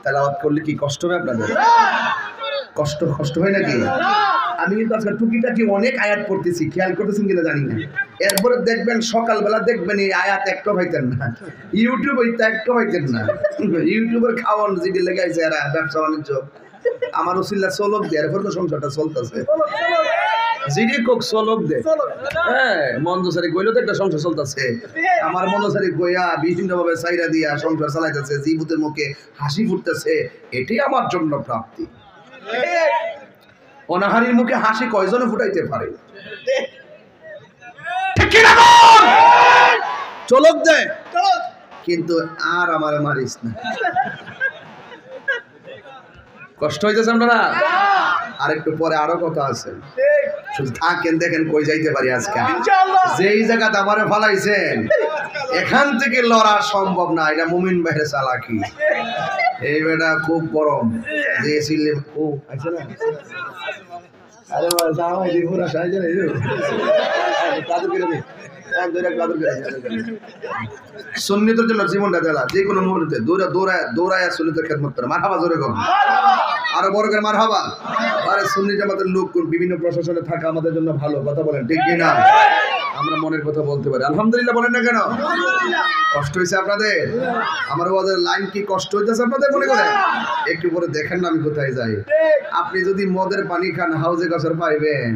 তেলাওয়াত করলে কি কষ্ট হবে আপনাদের? কষ্ট হয় নাকি? আমি কিন্তু আজকে টুকিটাকি অনেক আয়াত পড়তেছি, খেয়াল করতেছেন কিনা জানি না। এরপরে দেখবেন সকালবেলা দেখবেন এই আয়াত একটা হইতেন না, ইউটিউব হইতে একটা হইতেন না। ইউটিউবের খাওয়ান যেটি লেগাইছে এরা ব্যবসা বাণিজ্য, আমার উসিল্লা চলক দেয়, এরপর তো সংসারটা চলতেছে। জিডি কোক চলক দে, হ্যাঁ মন্দসারি কইলো তো একটা সংসার চলতেছে। আমার মন্দসারি কইয়া বিভিন্নভাবে সাইরা দিয়া সংসার চালাইতেছে, জীবুতের মুখে হাসি ফুটতেছে, এটাই আমার জন্য প্রাপ্তি। অনাহারির মুখে হাসি কয়জনে ফুটাইতে পারে? চলক দে, কিন্তু আর আমার মারিস না। কষ্ট হইতেছে আপনারা? আর একটু পরে আরো কথা আছে, শুধু থাকেন দেখেন কই যাইতে পারি আজকে। যেই জায়গাতে আমারে ফালাইছেন এখান থেকে লড়া সম্ভব না, এটা মুমিন ভাইয়ের চালাকি। এই বেটা খুব গরম দিয়েছিলে ও আছে না, আরে বাবা যাও এই পুরো সাইজে রে কাদর করে দে, এক দুইটা কাদর করে সুন্নতের জন্য জীবনটা দেলা, যে কোনো মুহূর্তে দৌড়ায় সুন্নতের খেদমত করে। মারহাবা জোরে কর, আরো বড় করে মারহাবা। আরে সুন্নি জামাতের লোক বিভিন্ন প্রশাসনে থাকা আমাদের জন্য ভালো, কথা বলেন ঠিক কি না? আমরা মনের কথা বলতে পারি, আলহামদুলিল্লাহ বলেন না কেন? কষ্ট হয়েছে আপনাদের? আমার ওদের লাইন কি কষ্ট হইতেছে আপনাদের মনে করেন? একটু পরে দেখেন না আমি কোথায় যাই। আপনি যদি মদের পানি খান হাউজে গছর পাইবেন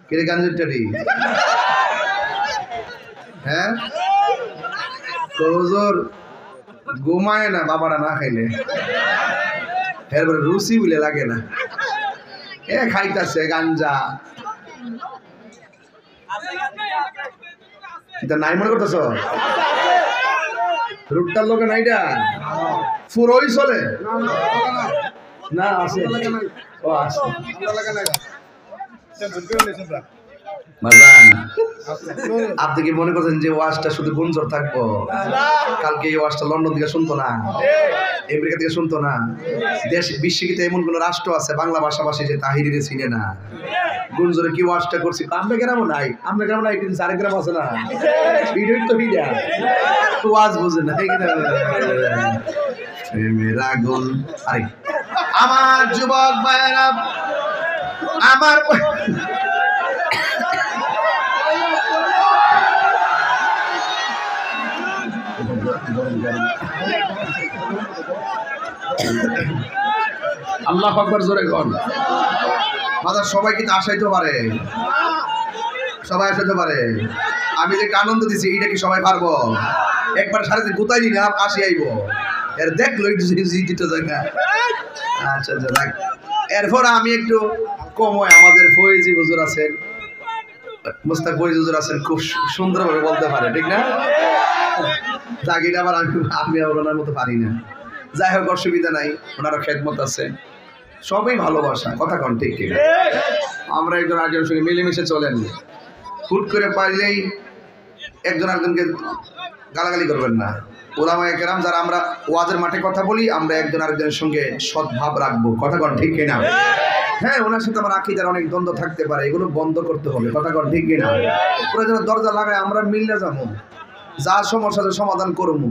কে গাঞ্জুটারি? হ্যাঁ হুজুর ঘুমায় না বাবারা না খাইলে, এরপরে রুচি বলে লাগে না, এ খাইতেছে গাঞ্জা। এটা নাই মনে করতেছ? রুটটার লোকে নাইটা পুরোই চলে না, আছে ও আছে। আপনি কি মনে করছেন যে ওয়াজটা শুধু গুঞ্জন থাকবো? কালকে এই ওয়াজটা লন্ডন থেকে শুনতো না, আমেরিকা থেকে শুনতো না। দেশ বিশ্বগীতে এমন কোন রাষ্ট্র আছে বাংলা ভাষাভাষী যে তাহিরিরে চিনে না? গুঞ্জরে কি ওয়াজটা করছি, আমরা গ্রামও নাই, আমরা গ্রাম নাই কিন্তু আরেক গ্রাম আছে না, ভিডিও তো ভিডিও তো ওয়াজ বুঝে না। মেরা গুণ আরে আমার যুবক ভাইয়েরা, আমার আল্লাহু আকবার জোরে কোন মাদার। সবাই কিন্তু আসাইতে পারে, সবাই আসাইতে পারে। আমি যে আনন্দ দিছি এটা কি সবাই পারবো? একবার সাড়ে গোতাই দিন আসি আইব, এর দেখলো জিতে জায়গা। আচ্ছা আচ্ছা দেখ, এরপর আমি একটু কমই, আমাদের ফয়েজি হুজুর আছেন, মুস্তাক ফয়েজি হুজুর আছেন, খুব সুন্দরভাবে বলতে পারে, ঠিক না? জাগিটা আবার আমি ওনার মতো পারি না। যাই হোক অসুবিধা নাই, ওনারও খেদমত আছে, সবই ভালোবাসা, কথা কন ঠিক কিনা? আমরা একজন আরেকজনের সঙ্গে মিলেমিশে চলেন, হুট করে পারলেই একজন আরেকজনকে গালাগালি করবেন না। ওলামায়ে কেরাম যারা আমরা ওয়াজের মাঠে কথা বলি, আমরা একজন আরেকজনের সঙ্গে সদ্ভাব রাখবো, কথা কন ঠিক কিনা? হ্যাঁ, ওনার সাথে আমার আকীদার অনেক দ্বন্দ্ব থাকতে পারে, এগুলো বন্ধ করতে হবে, কথা কন ঠিক কিনা? ওরা যেন দরজা লাগায় আমরা মিললে যাবো, যা সমস্যার সমাধান করবো,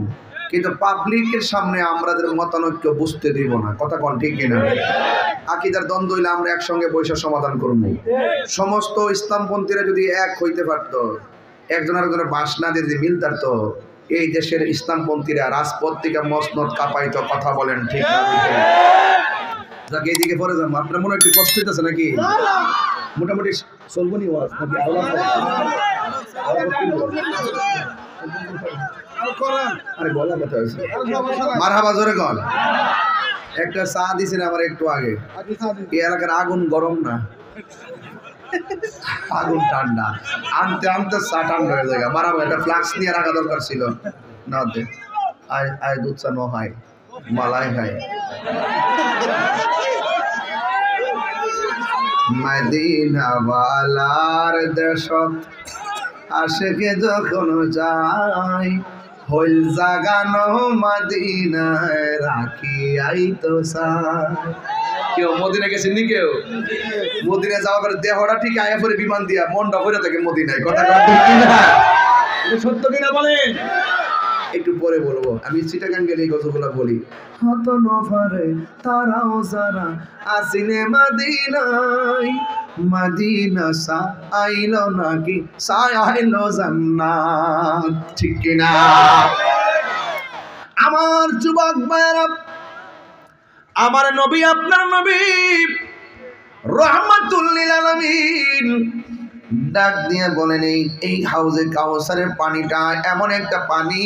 কিন্তু পাবলিকের সামনে আমাদের মতানৈক্য বুঝতে দিব না, কথা কন ঠিক কিনা? আকীদার দ্বন্দ্ব হইলে আমরা একসঙ্গে বৈশা সমাধান করবো। সমস্ত ইসলামপন্থীরা যদি এক হইতে পারতো, একজন আরেকজনের বাসনা দিয়ে যদি মিলতে পারতো, এই দেশের ইসলামপন্থীরা রাজপথ থেকে মসনদ কাঁপাইতো, কথা বলেন ঠিক না? যাকে এইদিকে পরে যাবো, আপনার মনে একটু কষ্ট হইতেছে নাকি? মোটামুটি চলবো নি ওয়াজ নাকি? আরে বলা কথা হয়েছে, মারহাবা জোরে কন। একটা চা দিছেন আমার একটু আগে, এই এলাকার আগুন গরম না, আগুন ঠান্ডা, আনতে আনতে চা ঠান্ডা হয়ে যায়। মারাবো, একটা ফ্লাক্স নিয়ে রাখা দরকার ছিল না। দে আয় আয়, দুধ চা নো হয়, মালাই হয়। মদিনা ওয়ালার দেশত আশেকে যখন যাই, হইল জাগানো মদিনায় রাখি আইতো সাই। কেউ মদিনা গেছেন নি? কেউ মদিনা যাওয়ার পরে দেহটা ঠিক আয়া পরে বিমান দিয়া মনটা ভরে থাকে মদিনায়, কথা ঠিক কিনা? সত্য কিনা বলেন? একটু পরে বলবো। আমি চিটাগাং গেলে এই কথাগুলো বলি। হত নফারে তারাও যারা আসিনে মাদিনায়, মাদিনা সা আইলো নাকি সা আইলো জান্নাত, ঠিক কিনা? আমার যুবক ভাইরা, আমার নবী আপনার নবী রাহমাতুল লিল আলামিন ডাক দিয়ে বলেন, এই হাউজে কাউসারের পানিটা এমন একটা পানি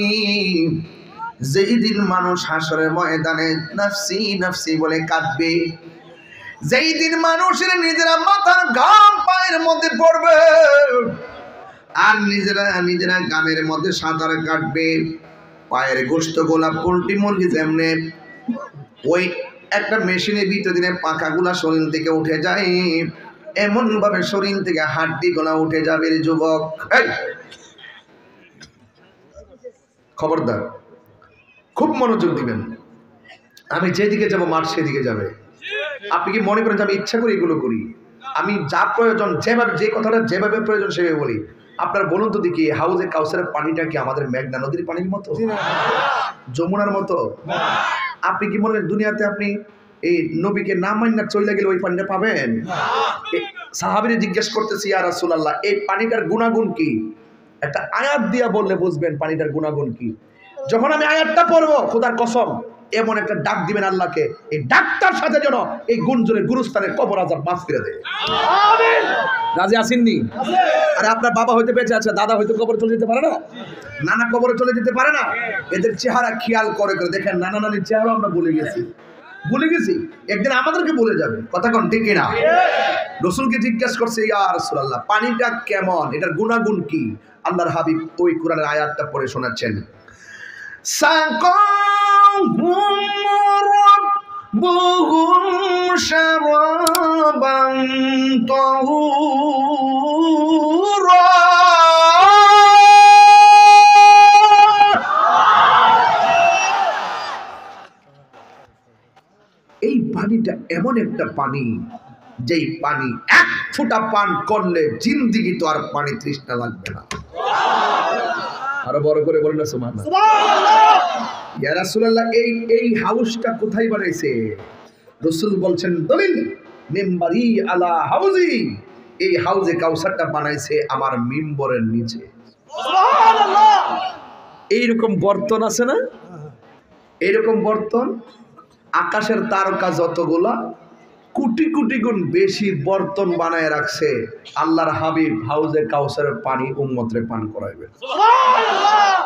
যেই দিন মানুষ হাসরের ময়দানে নাফসি নাফসি বলে কাঁদবে, যেই দিন মানুষের নিজেরা মাথার ঘাম পায়ের মধ্যে পড়বে আর নিজেরা গামের মধ্যে সাঁতার কাটবে, পায়ের গোশত গোলা পোল্ট্রি মুরগি যেমনে ওই একটা মেশিনের ভিতর দিনে পাখাগুলা শরীর থেকে উঠে যায়, এমন ভাবে শরীর থেকে হাড্ডি গোলা উঠে যাবে। যুবক খবরদার, খুব মনোযোগ দিবেন। আমি যেদিকে যাব মাঠ সেদিকে যাবে। আপনি কি মনে করেন যে আমি ইচ্ছা করে এগুলো করি? আমি যা প্রয়োজন, যেভাবে যে কথাটা যেভাবে প্রয়োজন সেভাবে বলি। আপনার বলুন তো দেখি, হাউজে কাউসারের পানিটা কি আমাদের মেঘনা নদীর পানির মতো, যমুনার মতো? আপনি কি মনে করেন দুনিয়াতে আপনি এই নবীকে না মান্না চলে গেলে ওই পানিটা পাবেন? সাহাবীরে জিজ্ঞেস করতেছি, ইয়া রাসূলুল্লাহ, এই পানিটার গুণাগুণ কি? একটা আয়াত দিয়া বললে বুঝবেন পানিটার গুণাগুণ কি। যখন আমি আয়াতটা পড়বো, খোদার কসম এমন একটা ডাক দিবেন আল্লাহকে, এই ডাকটার সাথে যেন এই গুঞ্জনের গুরুস্থানের কবর আযাব মাফ করে দেয়। আমিন। রাজি আসেননি? আরে আপনার বাবা হইতে বেঁচে আছে, দাদা হইতে কবরে চলে যেতে পারে না, নানা কবরে চলে যেতে পারে না। এদের চেহারা খেয়াল করে করে দেখেন, নানা নানির চেহারা আমরা ভুলে গেছি, একদিন আমাদেরকে বলে যাবে। কথা কোন ঠিক কিনা? রাসূলকে জিজ্ঞেস করছে, ইয়া রাসূলুল্লাহ, পানিটা কেমন, এটার গুণাগুণ কি? আল্লাহর হাবিব ওই কোরআনের আয়াতটা পড়ে শোনাচ্ছেন, সাকাহুম রাব্বুহুম শারাবান তাহুরা। এই পানিটা এমন একটা পানি, যেই পানি এক ফোঁটা পান করলে জিন্দিগি তো আর পানি তৃষ্ণা লাগবে না। আরো বড় করে বলেন না সুবহানাল্লাহ। ইয়া রাসূলুল্লাহ, এই হাউসটা কোথায় বানাইছে? রাসূল বলছেন, দলিল মিম্বারি আলা হাউজি, এই হাউজে কাউসারটা বানাইছে আমার মিম্বরের নিচে। সুবহানাল্লাহ। এইরকম বর্তন আছে না, এইরকম বর্তন আকাশের তারকা যতগুলা, কোটি কোটি গুণ বেশি বর্তন বানায় রাখছে আল্লাহর হাবিব হাউজে কাউসারের পানি উম্মতরে পান করাইবে। সুবহানাল্লাহ।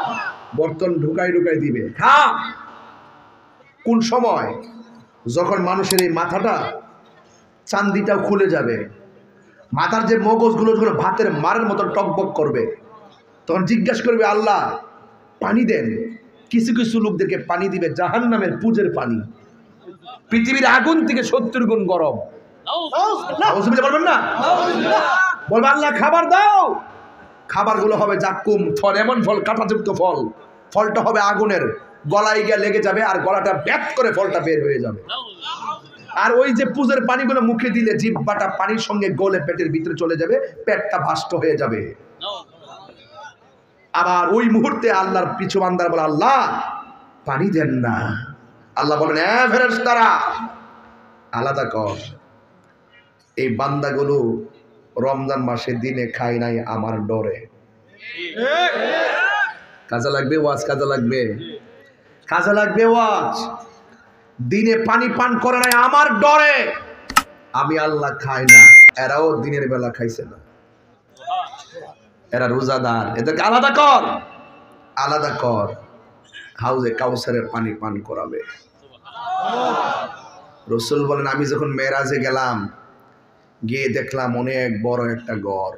বর্তন ঢুকাই ঢুকাই দিবে। হ্যাঁ, কোন সময়? যখন মানুষের এই মাথাটা চান্দিটাও খুলে যাবে, মাথার যে মগজগুলো যখন ভাতের মারের মতো টকবক করবে, তখন জিজ্ঞাসা করবে, আল্লাহ পানি দেন। কিছু কিছু লোকদেরকে পানি দিবে জাহান্নামের পুজের পানি, পৃথিবীর আগুন থেকে 70 গুণ গরম। বলবেন না? বলবে আল্লাহ খাবার দাও। খাবারগুলো হবে জাক্কুম ফল, এমন ফল, কাঁটাযুক্ত ফল, ফলটা হবে আগুনের, গলায় গিয়ে লেগে যাবে আর গলাটা ব্যাক করে ফলটা বের হয়ে যাবে। আর ওই যে পুজের পানিগুলো মুখে দিলে জিহ্বাটা পানির সঙ্গে গলে পেটের ভিতরে চলে যাবে, পেটটা ভাষ্ট হয়ে যাবে। আবার ওই মুহূর্তে আল্লাহর পিছু বান্দার বলে, আল্লাহ পানি দেন না। আল্লাহ বলেন, ফেরেশতারা আলাদা কর, এই বান্দাগুলো রমজান মাসে দিনে খায় নাই আমার ডরে। কাজে লাগবে ওয়াজ, কাজে লাগবে, কাজে লাগবে ওয়াজ। দিনে পানি পান করে নাই আমার ডরে, আমি আল্লাহ খাই না। এরাও দিনের বেলা খাইছে না, এরা রোজাদার, এদেরকে আলাদা কর, আলাদা কর। হাউজে কাউসারের পানি পান করাবে। রাসূল বলেন, আমি যখন মেরাজে গেলাম, গিয়ে দেখলাম অনেক বড় একটা ঘর।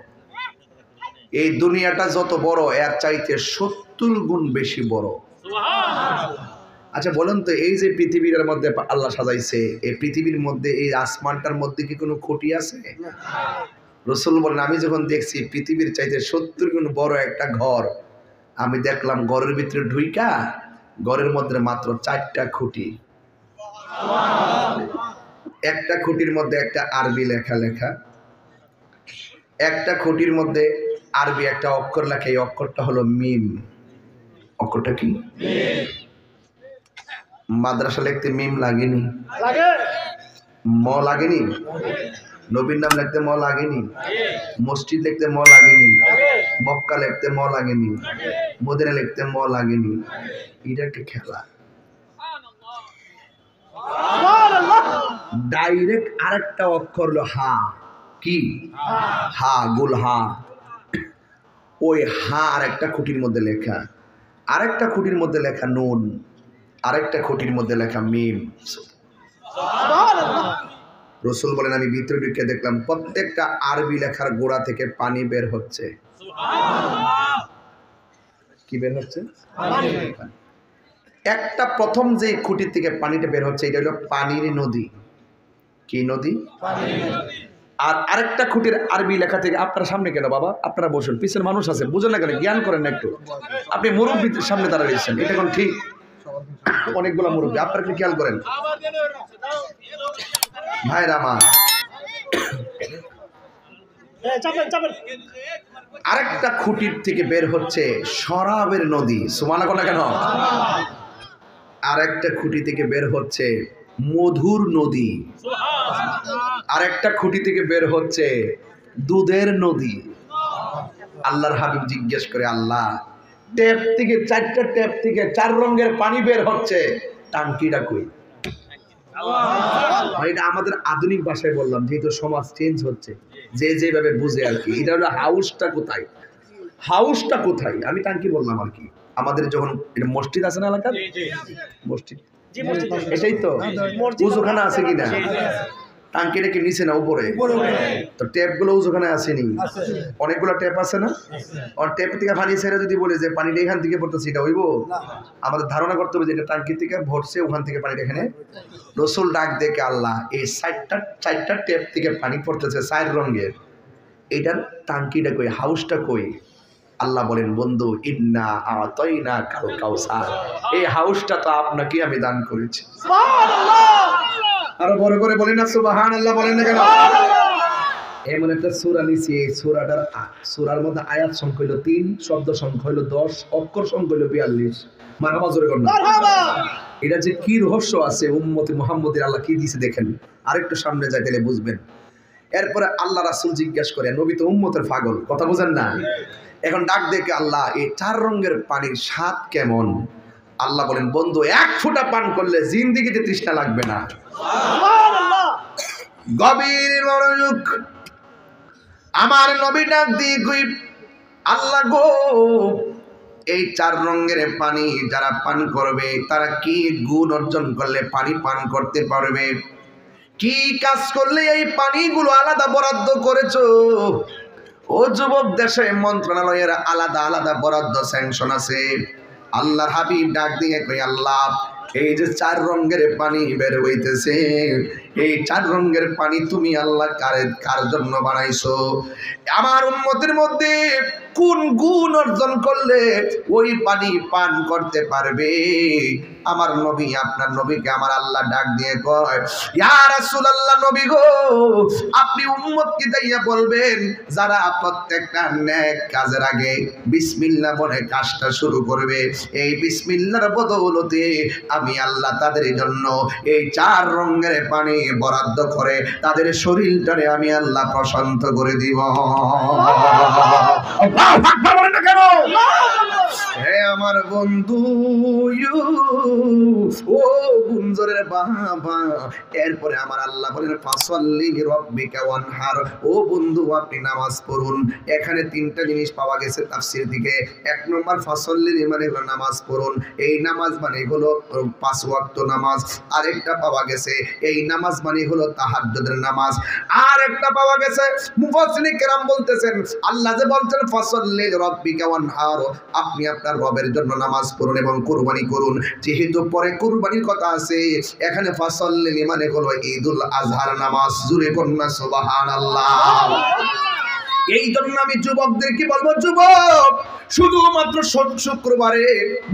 এই দুনিয়াটা যত বড়, এর চাইতে 70 গুণ বেশি বড়। আচ্ছা বলেন তো, এই যে পৃথিবীর মধ্যে আল্লাহ সাজাইছে, এই পৃথিবীর মধ্যে এই আসমানটার মধ্যে কি কোনো খুঁটি আছে? রাসূল বলেন, আমি যখন দেখছি পৃথিবীর চাইতে 70 গুণ বড় একটা ঘর, আমি দেখলাম ঘরের ভিতরে ঢুইকা, ঘরের মধ্যে মাত্র 4টা খুঁটি। একটা খুঁটির মধ্যে একটা আরবি লেখা লেখা, একটা খুঁটির মধ্যে আরবি একটা অক্ষর লেখা, এই অক্ষরটা হলো মিম। অক্ষরটা কি? মাদ্রাসা লিখতে মিম লাগেনি, ম লাগেনি, নবীর নাম লিখতে ম লাগেনি, মসজিদ লিখতে ম লাগেনি, মক্কা লিখতে ম লাগেনি, মদিনা লিখতে ম লাগেনি। এটা একটা খেলা। ডাইরেক্ট আরেকটা অক্ষর হলো হা। কি? হা, গোল হা। ওই হা আরেকটা খুঁটির মধ্যে লেখা, আরেকটা খুঁটির মধ্যে লেখা নুন, আরেকটা খুঁটির মধ্যে লেখা মিম। রসুল বলেন আমি ভিতরে ঢুকে দেখলাম প্রত্যেকটা আরবি লেখার গোড়া থেকে পানি বের হচ্ছে। কি বের হচ্ছে? একটা প্রথম যে খুঁটির থেকে পানিটা বের হচ্ছে এটা হলো পানির নদী। কি নদী? আর আরেকটা খুঁটির আরবি লেখা থেকে, আপনার সামনে কেন বাবা, আপনারা বসুন, পিছনে মানুষ আছে, বুঝুন না কেন, জ্ঞান করেন না একটু। আপনি মুরব্বীর সামনে দাঁড়িয়েছেন, এটা কোন ঠিক? অনেকগুলো মুরব্বী, আপনারা কি খেয়াল করেন ভাইরা আমার? আরেকটা খুঁটির থেকে বের হচ্ছে শরাবের নদী। সুবহানাল্লাহ কেন? আরেকটা খুঁটি থেকে বের হচ্ছে মধুর নদী, আরেকটা খুঁটি থেকে বের হচ্ছে দুধের নদী। আল্লাহর হাবিব জিজ্ঞেস করে, আল্লাহ ট্যাপ থেকে, চারটা ট্যাপ থেকে 4 রঙের পানি বের হচ্ছে, টাঙ্কিটা কই? এটা আমাদের আধুনিক ভাষায় বললাম, যেহেতু সমাজ চেঞ্জ হচ্ছে, যে যেভাবে বুঝে আর কি। এটা হলো হাউসটা কোথায়, হাউসটা কোথায়, আমি টাঙ্কি বললাম আর কি। আমাদের যখন এটা মসজিদ আছে না এলাকার, মসজিদ এটাই তো, উজুখানা আছে কিনা? টাঙ্কিটা কি নিচে না উপরে? তো ট্যাপ গুলো উজুখানায় আসেনি, অনেকগুলো ট্যাপ আছে না? আর ট্যাপ থেকে পানি ছেড়ে যদি বলে যে পানিটা এখান থেকে পড়তেছে, এটা হইব? আমাদের ধারণা করতে হবে যে এটা টাঙ্কি থেকে ভরছে, ওখান থেকে পানিটা এখানে। রসুল ডাক দেখে, আল্লাহ এই চারটা ট্যাপ থেকে পানি পড়তেছে 4 রঙের, এটার টাঙ্কিটা কই, হাউসটা কই? আল্লাহ বলেন, বন্ধু ইন্না আতাইনা কাল কাউসার, এই হাউসটা তো আপনাকে আমি দান করেছি। আরো বড় করে বলেন না সুবহানাল্লাহ, বলেন না কেন? এমন একটা সূরা নিছি, এই সূরার মধ্যে আয়াত সংখ্যা হলো 3, শব্দ সংখ্যা হলো 10, অক্ষর সংখ্যা হলো 42। মারহাবা জোরে করুন মারহাবা। এটা যে কি রহস্য আছে উম্মতে মুহাম্মদের, আল্লাহ কি দিয়েছে দেখেন, আরেকটু সামনে যাই তাহলে বুঝবেন। এরপরে আল্লাহ রাসূল জিজ্ঞাসা করে, নবী তো উম্মতের পাগল, কথা বুঝেন না? এখন ডাক দেখে, আল্লাহ এই 4 রঙের পানির স্বাদ কেমন? আল্লাহ বলেন, বন্ধু 1 ফোঁটা পান করলে জিন্দেগিতে তৃষ্ণা লাগবে না। গভীর মনোযোগ। আমার নবী ডাক দিয়ে কই, আল্লাহ গো এই 4 রঙের পানি যারা পান করবে তারা কি গুণ অর্জন করলে পানি পান করতে পারবে? কি কাজ করলে এই পানিগুলো আলাদা বরাদ্দ করেছো? ও যুবক, দেশে মন্ত্রণালয়ের আলাদা আলাদা বরাদ্দ স্যাংশন আছে। আল্লাহর হাবিব ডাক দিয়ে কই, আল্লাহ এই যে 4 রঙের পানি বের হইতেছে, এই 4 রঙের পানি তুমি আল্লাহ কার জন্য বানাইছো? আমার উম্মতের মধ্যে কোন গুণ অর্জন করলে ওই পানি পান করতে পারবে? আমার নবী, আপনার নবীকে আমার আল্লাহ ডাক দিয়ে কয়, ইয়া রাসূলুল্লাহ, নবী গো আপনি উম্মতকে যাইয়া বলবেন যারা প্রত্যেকটা নেক কাজের আগে বিসমিল্লাহ বলে কাজটা শুরু করবে, এই বিসমিল্লাহর বদৌলতে আমি আল্লাহ তাদের জন্য এই 4 রঙের পানি বরাদ্দ করে তাদের শরীরটারে আমি আল্লাহ প্রশান্ত করে দিব। হে আমার বন্ধু, ও গুঞ্জরের বাবা, এরপরে আমার আল্লাহ বলেন, ফাসাল্লি লিরাব্বিকা ওয়ানহার, ও বন্ধু আপনি নামাজ পড়ুন। এখানে 3টা জিনিস পাওয়া গেছে তাফসীর থেকে। 1 নম্বর ফাসাল্লি মানে হলো নামাজ পড়ুন, এই নামাজ মানে হলো 5 ওয়াক্ত নামাজ। আরেকটা পাওয়া গেছে এই নামাজ মানে হলো তাহাজ্জুদের নামাজ। আর একটা পাওয়া গেছে মুফাসসিরিন কেরাম বলতেছেন, আল্লাহ যে বলছেন ফাসাল্লি লিরাব্বিকা ওয়ানহার, আপনি আপনার রবের জন্য নামাজ পড়ুন এবং কুরবানি করুন। যেহেতু পরে কুরবানির কথা আছে, এখানে ফাসাল্লি মানে হলো ঈদুল আজহার নামাজ। জুরে কন্যা সুবহানাল্লাহ। এই জন্য আমি যুবকদেরকে বলবো, যুবক শুধুমাত্র শুক্রবারে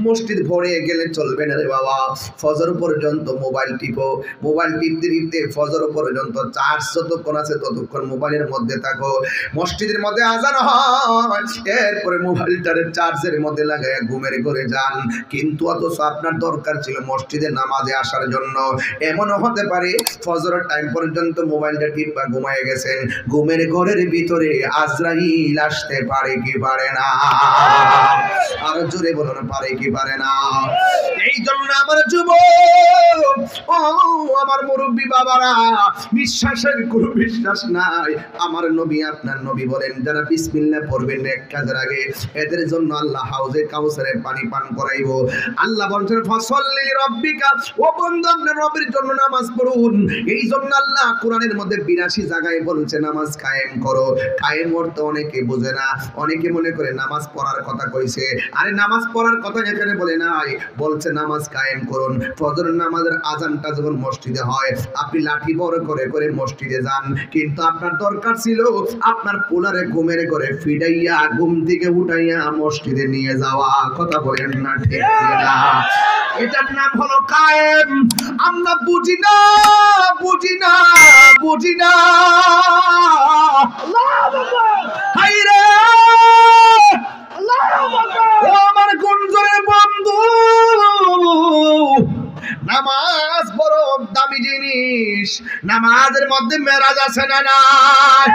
মসজিদ ভরে গেলে চলবে না রে বাবা। ফজর পর্যন্ত মোবাইল টিপো, মোবাইল টিপতে টিপতে ফজর পর্যন্ত চার্জ যতক্ষণ আছে ততক্ষণ মোবাইলের মধ্যে থাকো। মসজিদের মধ্যে আজান হয়, এরপরে মোবাইলটারে চার্জের মধ্যে লাগায় ঘুমের ঘরে যান। কিন্তু অথচ আপনার দরকার ছিল মসজিদে নামাজে আসার জন্য। এমনও হতে পারে ফজরের টাইম পর্যন্ত মোবাইলটা টিপা ঘুমায় গেছেন, ঘুমের ঘরের ভিতরে আজরাইল আসতে পারে কি পারে না? আর জোরে বলুন, পারে কি পারে না? এই জন্য আমার যুবক, ও আমার মুরব্বী বাবারা, বিশ্বাসের কোনো বিশ্বাস নাই। আমার নবী, আপনার নবী বলেন, যারা বিসমিল্লাহ পড়বেন এক কাজের আগে, এদের জন্য আল্লাহ হাউজে কাউসারের পানি পান করাইবো। আল্লাহ বলছেন ফাসাল্লি লিরাব্বিকা, ও বন্ধু আপনার রবের জন্য নামাজ পড়ুন। এই জন্য আল্লাহ কোরআনের মধ্যে 82 জায়গায় বলছে নামাজ কায়েম করো। কায়েম অর্থ অনেকে বুঝে না, অনেকে মনে করে নামাজ পড়ার কথা কইছে। আরে নামাজ পড়ার কথা এখানে বলে নাই, বলছে নামাজ কায়েম করুন। ফজরের নামাজের আজানটা যখন মসজিদে হয়, আপনি লাঠি বড় করে করে মসজিদে যান, কিন্তু আপনার দরকার ছিল আপনার পোলারে ঘুমের ঘরে ফিডাইয়া ঘুম থেকে উঠাইয়া মসজিদে নিয়ে যাওয়া। কথা বলেন না ঠিক না? এটার নাম হলো কায়েম। আমরা বুঝি না, বুঝি না, বুঝি না। হাইরে ও আমার গুঞ্জনের বন্ধু, নামাজ বড় দামি জিনিস। নামাজের মধ্যে মেরাজ আছে না নাই?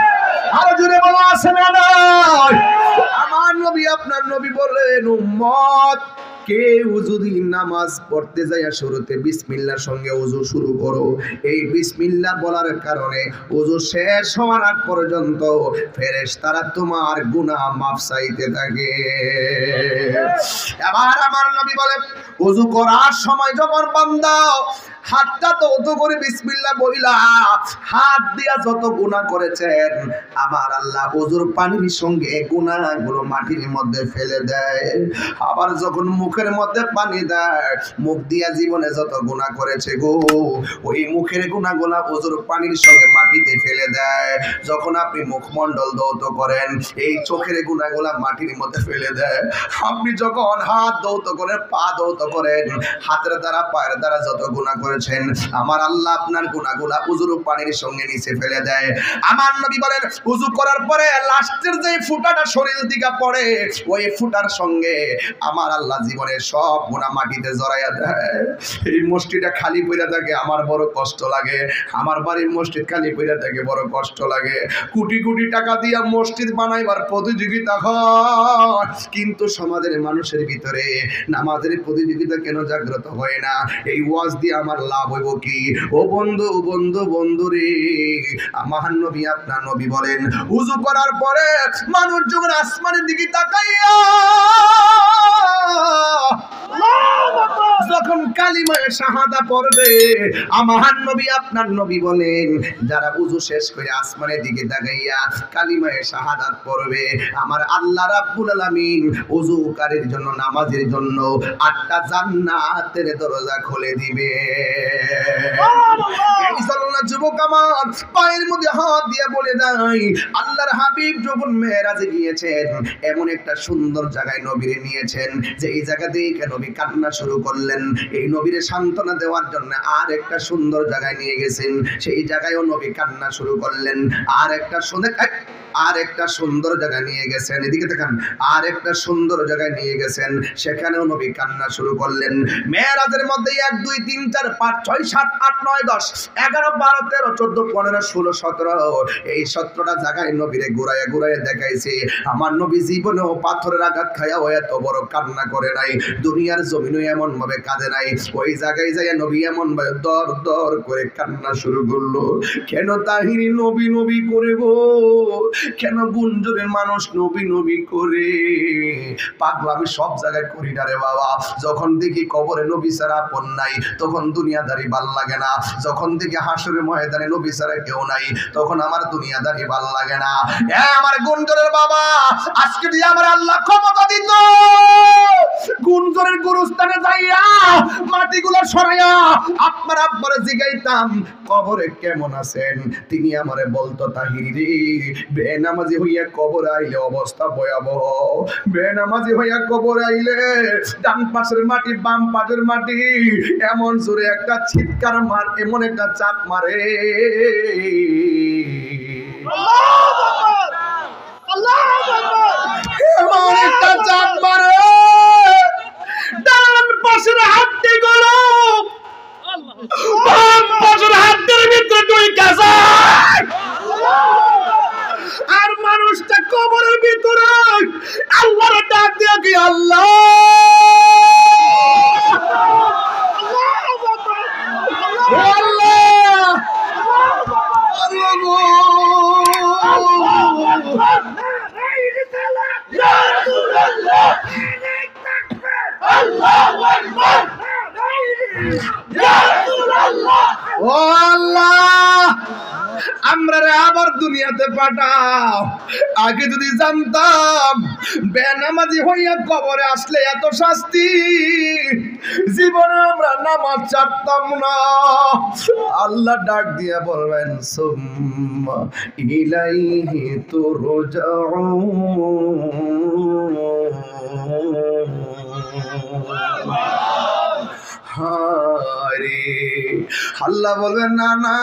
আরো জোরে বলো, আছে না নাই? আমার নবী, আপনার নবী বলেন, উম্মত কেউ যদি নামাজ পড়তে যায় শুরুতে বিসমিল্লাহর সঙ্গে ওযু শুরু করো, এই বিসমিল্লাহ বলার কারণে ওযু শেষ হওয়ার আগ পর্যন্ত ফেরেশতারা তোমার গুনাহ মাফ চাইতে থাকে। এবার আমার নবী বলেন, ওযু করার সময় যখন বান্দা হাতটা তো ওযু করে বিসমিল্লাহ বইলা হাত দিয়া যত গুনাহ করেছেন, আমার আল্লাহ ওযুর পানির সঙ্গে গুনাহগুলো মাটির মধ্যে ফেলে দেয়। আবার যখন মুখের মধ্যে পানি দেয়, মুখ দিয়া জীবনে যত গুনাহ করেছে গো, ওই মুখের গুনাহগুলো ওযুর পানির সঙ্গে মাটিতে ফেলে দেয়। যখন আপনি মুখমণ্ডল ধৌত করেন, এই চোখের গুনাহগুলো মাটির মধ্যে ফেলে দেয়। আপনি যখন হাত ধৌত করেন, পা ধৌত করেন, হাতের দ্বারা পায়ের দ্বারা যত গুনাহ করেছেন, আমার আল্লাহ আপনার গুনাহগুলো ওযুর পানির সঙ্গে নিচে ফেলে দেয়। আমার নবী বলেন, ওযু করার পরে লাস্টের যে ফুটাটা শরীর দিকে পড়ে, ওই ফুটার সঙ্গে আমার আল্লাহ জীবনের সব গুনাহ মাটিতে জড়াইয়া দেয়। এই মসজিদটা খালি পড়ে থাকে, আমার বড় কষ্ট লাগে। আমার বাড়ির মসজিদ খালি পড়ে থাকে, বড় কষ্ট লাগে। কোটি কোটি টাকা দিয়া মসজিদ বানাইবার প্রতিযোগিতা হয়, কিন্তু সমাজের মানুষের ভিতরে নামাজের প্রতিযোগিতা কেন জাগ্রত হয় না? এই ওয়াজ দিয়ে আমার লাভ হইব কি? ও বন্ধু, বন্ধু, বন্ধু রে, আমার নবী, আপনার নবী বলেন, ওযু করার পরে মানুষ যখন আসমানের দিকে তাকাইয়া যখন কালিমায়ে শাহাদা পড়বে, আমার নবী, আপনার নবী বলেন, যারা ওযু শেষ করে আসমানের দিকে তাকাইয়া কালিমায়ে শাহাদাত পড়বে, আমার আল্লাহ রাব্বুল আলামিন ওযুকারীর জন্য, নামাজের জন্য 8টা জান্নাতের দরজা খুলে দিবে। এই জন্য যুবক আমার পায়ের মধ্যে হাত দিয়ে বলে দেয়, আল্লাহর হাবিব যখন মেরাজে গিয়েছেন, এমন একটা সুন্দর জায়গায় নবীরে নিয়েছেন যে এই জায়গা থেকে নবী কান্না শুরু করলেন। এই নবীরে সান্ত্বনা দেওয়ার জন্য আর একটা সুন্দর জায়গায় নিয়ে গেছেন, সেই জায়গায়ও নবী কান্না শুরু করলেন। আর একটা সুন্দর জায়গায় নিয়ে গেছেন, এদিকে দেখেন, আর একটা সুন্দর জায়গায় নিয়ে গেছেন, সেখানেও নবী কান্না শুরু করলেন। মেরাজের মধ্যে 1 2 3 4 5 6 7 8 9 10 11 12 13 14 15 16 17 এই 17টা জায়গায় নবীরে ঘুরাইয়া ঘুরাইয়া দেখাইছে। আমার নবী জীবনেও পাথরের আঘাত খাইয়া এত বড় কান্না করে নাই, দুনিয়ার জমিনে এমন ভাবে কাঁদে নাই। ওই জায়গায় যাইয়া নবী এমন ভাবে দর দর করে কান্না শুরু করলো। কেন তাহিরি নবী নবী করে গো, কেন গুঞ্জনের মানুষ নবী নবী করে? পাগল আমি সব জায়গায় করি না রে বাবা। যখন দেখি কবরে নবী ছাড়া আপন নাই, তখন দুনিয়াদারি ভাল লাগে না। যখন দেখি হাসরের ময়দানে নবী ছাড়া কেউ নাই, তখন আমার দুনিয়াদারি ভাল লাগে না। আমার গুঞ্জনের বাবা, আজকে দিয়ে আমার আল্লাহ ক্ষমতা দিত, গুঞ্জনের গুরুস্থানে যাইয়া মাটিগুলো সরাইয়া আপনার আব্বারে জিগাইতাম কবরে কেমন আছেন, তিনি আমারে বলতো, তাহিরি রে, বেনামাজি হইয়া কবর আইলে অবস্থা ভয়াবহ। বেনামাজি হইয়া কবর আইলে ডান পাশের মাটি বাম পাশের মাটি এমন জোরে একটা চিৎকার মার, এমন একটা চাপ মারে, এমন একটা চাপ মারে, ডান পাশের হাতটি গুলো বাম পাশের হাতের ভিতরে ঢুকে যায়। আর মানুষটা কবরের ভিতরে আল্লাহর ডাক দিয়ে কি আল্লাহ আমরা আবার দুনিয়াতে পাঠাও। আগে যদি জানতাম বেনামাজি হইয়া কবরে আসলে এত শাস্তি, জীবনে আমরা নামাজ ছাড়তাম না। আল্লাহ ডাক দিয়া বলবেন সুম্মা ইলাইহি তুরজাউন। আল্লাহ বলবেন না না,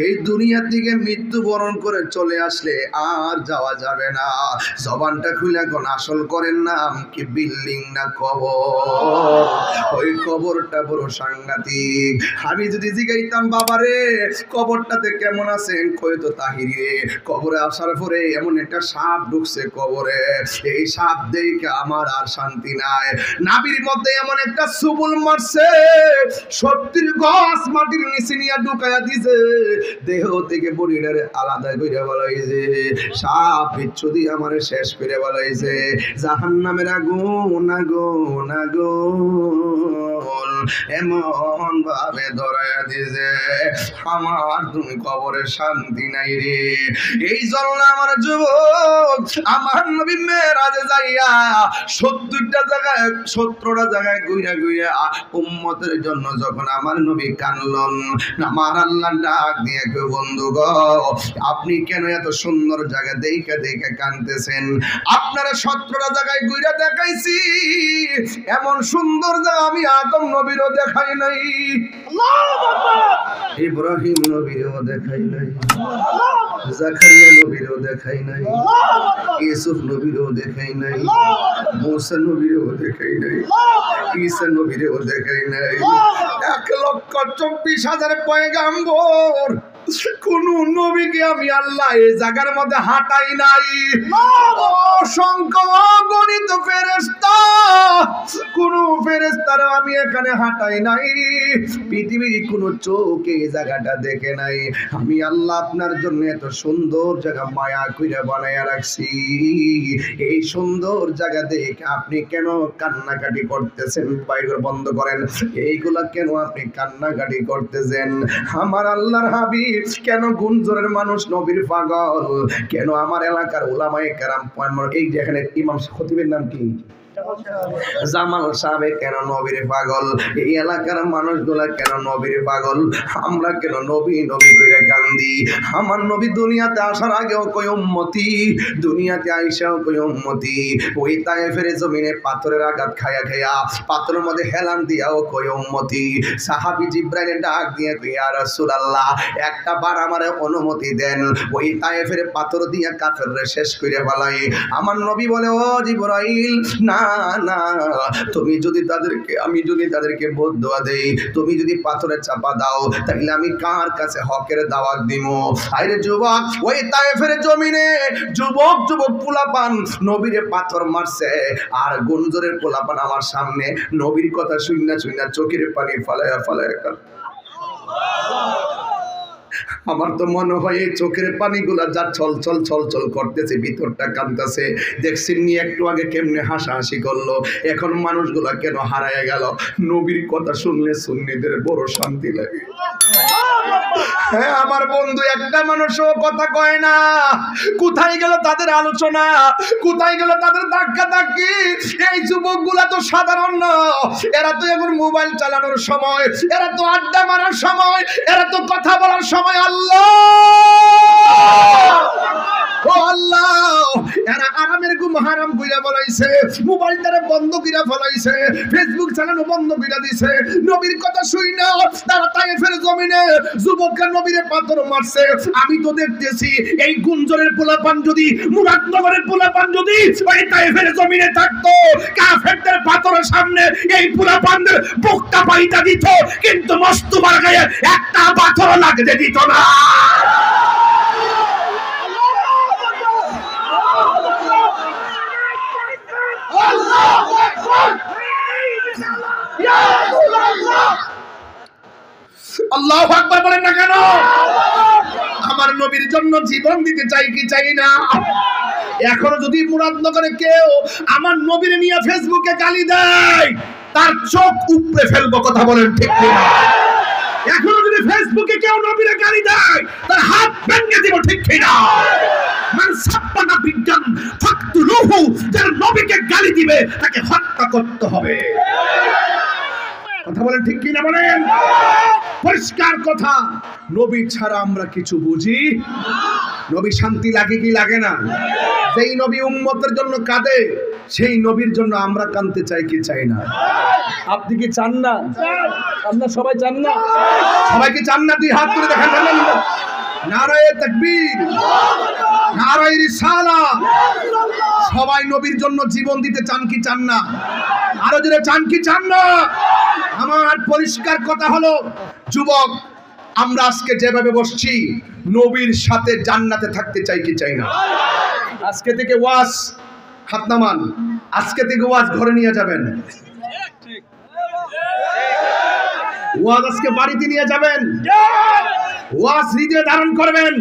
এই দুনিয়া থেকে মৃত্যুবরণ করে চলে আসলে আর যাওয়া যাবে না। জবানটা খুলে এখন আসল করেন নাম কি বিল্ডিং না কবর? ওই কবরটা বড় সাংঘাতিক। আমি যদি জিগাইতাম বাবারে কবরটাতে কেমন আছেন, কই তো তাহিরি রে কবরে আসার পরে এমন একটা সাপ ঢুকছে কবরে, এই সাপ দেখে আমার আর শান্তি নাই। নাভির মধ্যে এমন একটা সুবুল মারছে, 70 গজ মাটির নিচে নিয়ে ঢুকায়া দিছে, দেহ থেকে বডিটারে আলাদা করে বলাইছে, সাপ বিচ্ছু দিয়ে আমার শেষ করে বলাইছে। জাহান্নামের আগুন আগুন আগুন এমন ভাবে ধরাইয়া দিছে, আমার তুমি কবরে শান্তি নাই রে। এই জন্য আমার যুবক আমার নবী মেরাজে যাইয়া 70টা জায়গায় 17টা জায়গায় ঘুরে ঘুরে উম্মতের জন্য যখন আমার নবী কানলেন, আমার আল্লাহ ডাক দিয়ে কেউ বন্ধু গো আপনি কেন এত সুন্দর জায়গা দেখে দেখে কানতেছেন? আপনারা 17টা জায়গায় ঘুরে দেখাইছি, এমন সুন্দর জায়গা আমি আদম নবীরও দেখাই নাই, ইব্রাহিম নবীরও দেখাই নাই, জাকারিয়া নবীরও দেখাই নাই, ইউসুফ নবীরও দেখাই নাই, মুসা নবীরও দেখাই নাই, ঈসা নবীরও দেখাই নাই। 1,24,000 পয়গাম্বর, কোন নবীকে আমি আল্লাহ এই জায়গার মধ্যে হাঁটাই নাই। অসংখ্য অগণিত ফেরেশতা, কোন ফেরেশতার আমি এখানে হাঁটাই নাই। পৃথিবীর কোন চোখ এই জায়গাটা দেখে নাই। আমি আল্লাহ আপনার জন্য এত সুন্দর জায়গা মায়া কইরা বানায়া রাখছি, এই সুন্দর জায়গা দেখে আপনি কেন কান্নাকাটি করতেছেন? বাইরে বন্ধ করেন, এইগুলা কেন আপনি কান্নাকাটি করতেছেন? আমার আল্লাহর হাবিব কেন গুঞ্জরের মানুষ নবীর পাগল? কেন আমার এলাকার উলামায়ে কেরাম, এই যেখানে ইমাম খতিবের নাম কি জামাল সাহেব কেন নবীর পাগল? এই এলাকার মানুষগুলা কেন নবীর পাগল? আমরা কেন নবী নবী কইরা কান্দি? আমার নবী দুনিয়াতে আসার আগেও কই উম্মতি, দুনিয়াতে আইসাও কই উম্মতি। ওই তায়েফের জমিনে পাথরের আঘাত খায়া খায়া পাথরের মধ্যে হেলান দিয়াও কই উম্মতি। সাহাবী জিবরাইল ডাক দিয়ে কই ইয়া রাসূলুল্লাহ একটা বার আমারে অনুমতি দেন, ওই তায়েফের পাথর দিয়া কাফেররে শেষ কইরা ফেলাই। আমার নবী বলে ও জিবরাইল না না, তুমি যদি তাদেরকে, আমি যদি তাদেরকে বদদুয়া দেই, তুমি যদি পাথরে চাপা দাও, তাহলে আমি কার কাছে হকের দাওয়াত দিব? আরে যুবক, ওই তায়েফের জমিনে যুবক যুবক পোলাপান নবীরে পাথর মারছে, আর গুঞ্জরের পোলাপান আমার সামনে নবীর কথা শুইনা শুইনা চোখের পানি ফালায়া ফালায়া কাঁদে। আমার তো মনে হয় এই চোখের পানিগুলা যা ছল ছল ছল ছল করতেছে, ভিতরটা কাঁদতেছে। দেখছেন নি একটু আগে কেমনে হাসাহাসি করলো, এখন মানুষগুলা কেন হারায় গেল? নবীর কথা শুনলে সুন্নিদের বড় শান্তি লাগে। হ্যাঁ আমার বন্ধু, একটা মানুষও কথা কয় না। কোথায় গেল তাদের আলোচনা? কোথায় গেল তাদের ধাক্কা ধাক্কি? এই যুবকগুলা তো সাধারণ না, এরা তো এখন মোবাইল চালানোর সময়, এরা তো আড্ডা মারার সময়, এরা তো কথা বলার সময়। আল্লাহ ও আল্লাহ, এরা আরামের ঘুম হারাম কইরা বলাইছে, মোবাইলটারে বন্ধ কইরা ফলাইছে, ফেসবুক চালানো বন্ধ কইরা দিছে। নবীর কথা শুই না তারা তায়েফের জমিনে যুবকরা নবীরে পাথর মারছে। আমি তো দেখতেছি এই গুঞ্জরের পোলাপান যদি, মুরাদনগরের পোলাপান যদি ওই তায়েফের জমিনে থাকতো, কাফেরদের পাথরের সামনে এই পোলাপানদের বুকটা পাইটা দিত, কিন্তু মস্তুবার গায়ে একটা পাথর লাগতে দিত না। আল্লাহু আকবার বলেন না কেন? আমার নবীর জন্য জীবন দিতে চাই কি চাই না? এখনো যদি মুরাদনগরে কেউ আমার নবীর নিয়ে ফেসবুকে গালি দেয়, তার চোখ উপড়ে ফেলবো। কথা বলেন ঠিক কিনা? এখনো যদি ফেসবুকে কেউ নবীরে গালি দেয়, তার হাত ভেঙে দিব। ঠিক কিনা? মান সাব্বানা বিজ্ঞান ফাকতুলুহু, যারা নবীকে গালি দিবে তাকে হত্যা করতে হবে। কথা বলেন ঠিক কিনা? বলেন। পরিষ্কার কথা, নবী ছাড়া আমরা কিছু বুঝি। নবী শান্তি লাগে কি লাগে না? যেই নবী উম্মতের জন্য কাঁদে, সেই নবীর জন্য আমরা কাঁদতে চাই কি চাই না? আপনি কি চান না? আপনারা সবাই চান না? সবাই কি চান না? দুই হাত তুলে দেখান। নারায়ে তাকবীর, নারায়ে রিসালাত। সবাই নবীর জন্য জীবন দিতে চান কি চান না? আরো জোরে চান কি চান না? আমার পরিষ্কার কথা হলো, যুবক, আমরা আজকে যেভাবে বসছি, নবীর সাথে জান্নাতে থাকতে চাই কি চাই না? আজকে থেকে ওয়াজ, হাত নামান, আজকে থেকে ওয়াজ ঘরে নিয়ে যাবেন। ওয়াজ আজকে বাড়িতে নিয়ে যাবেন, ওয়াজ হৃদয়ে ধারণ করবেন।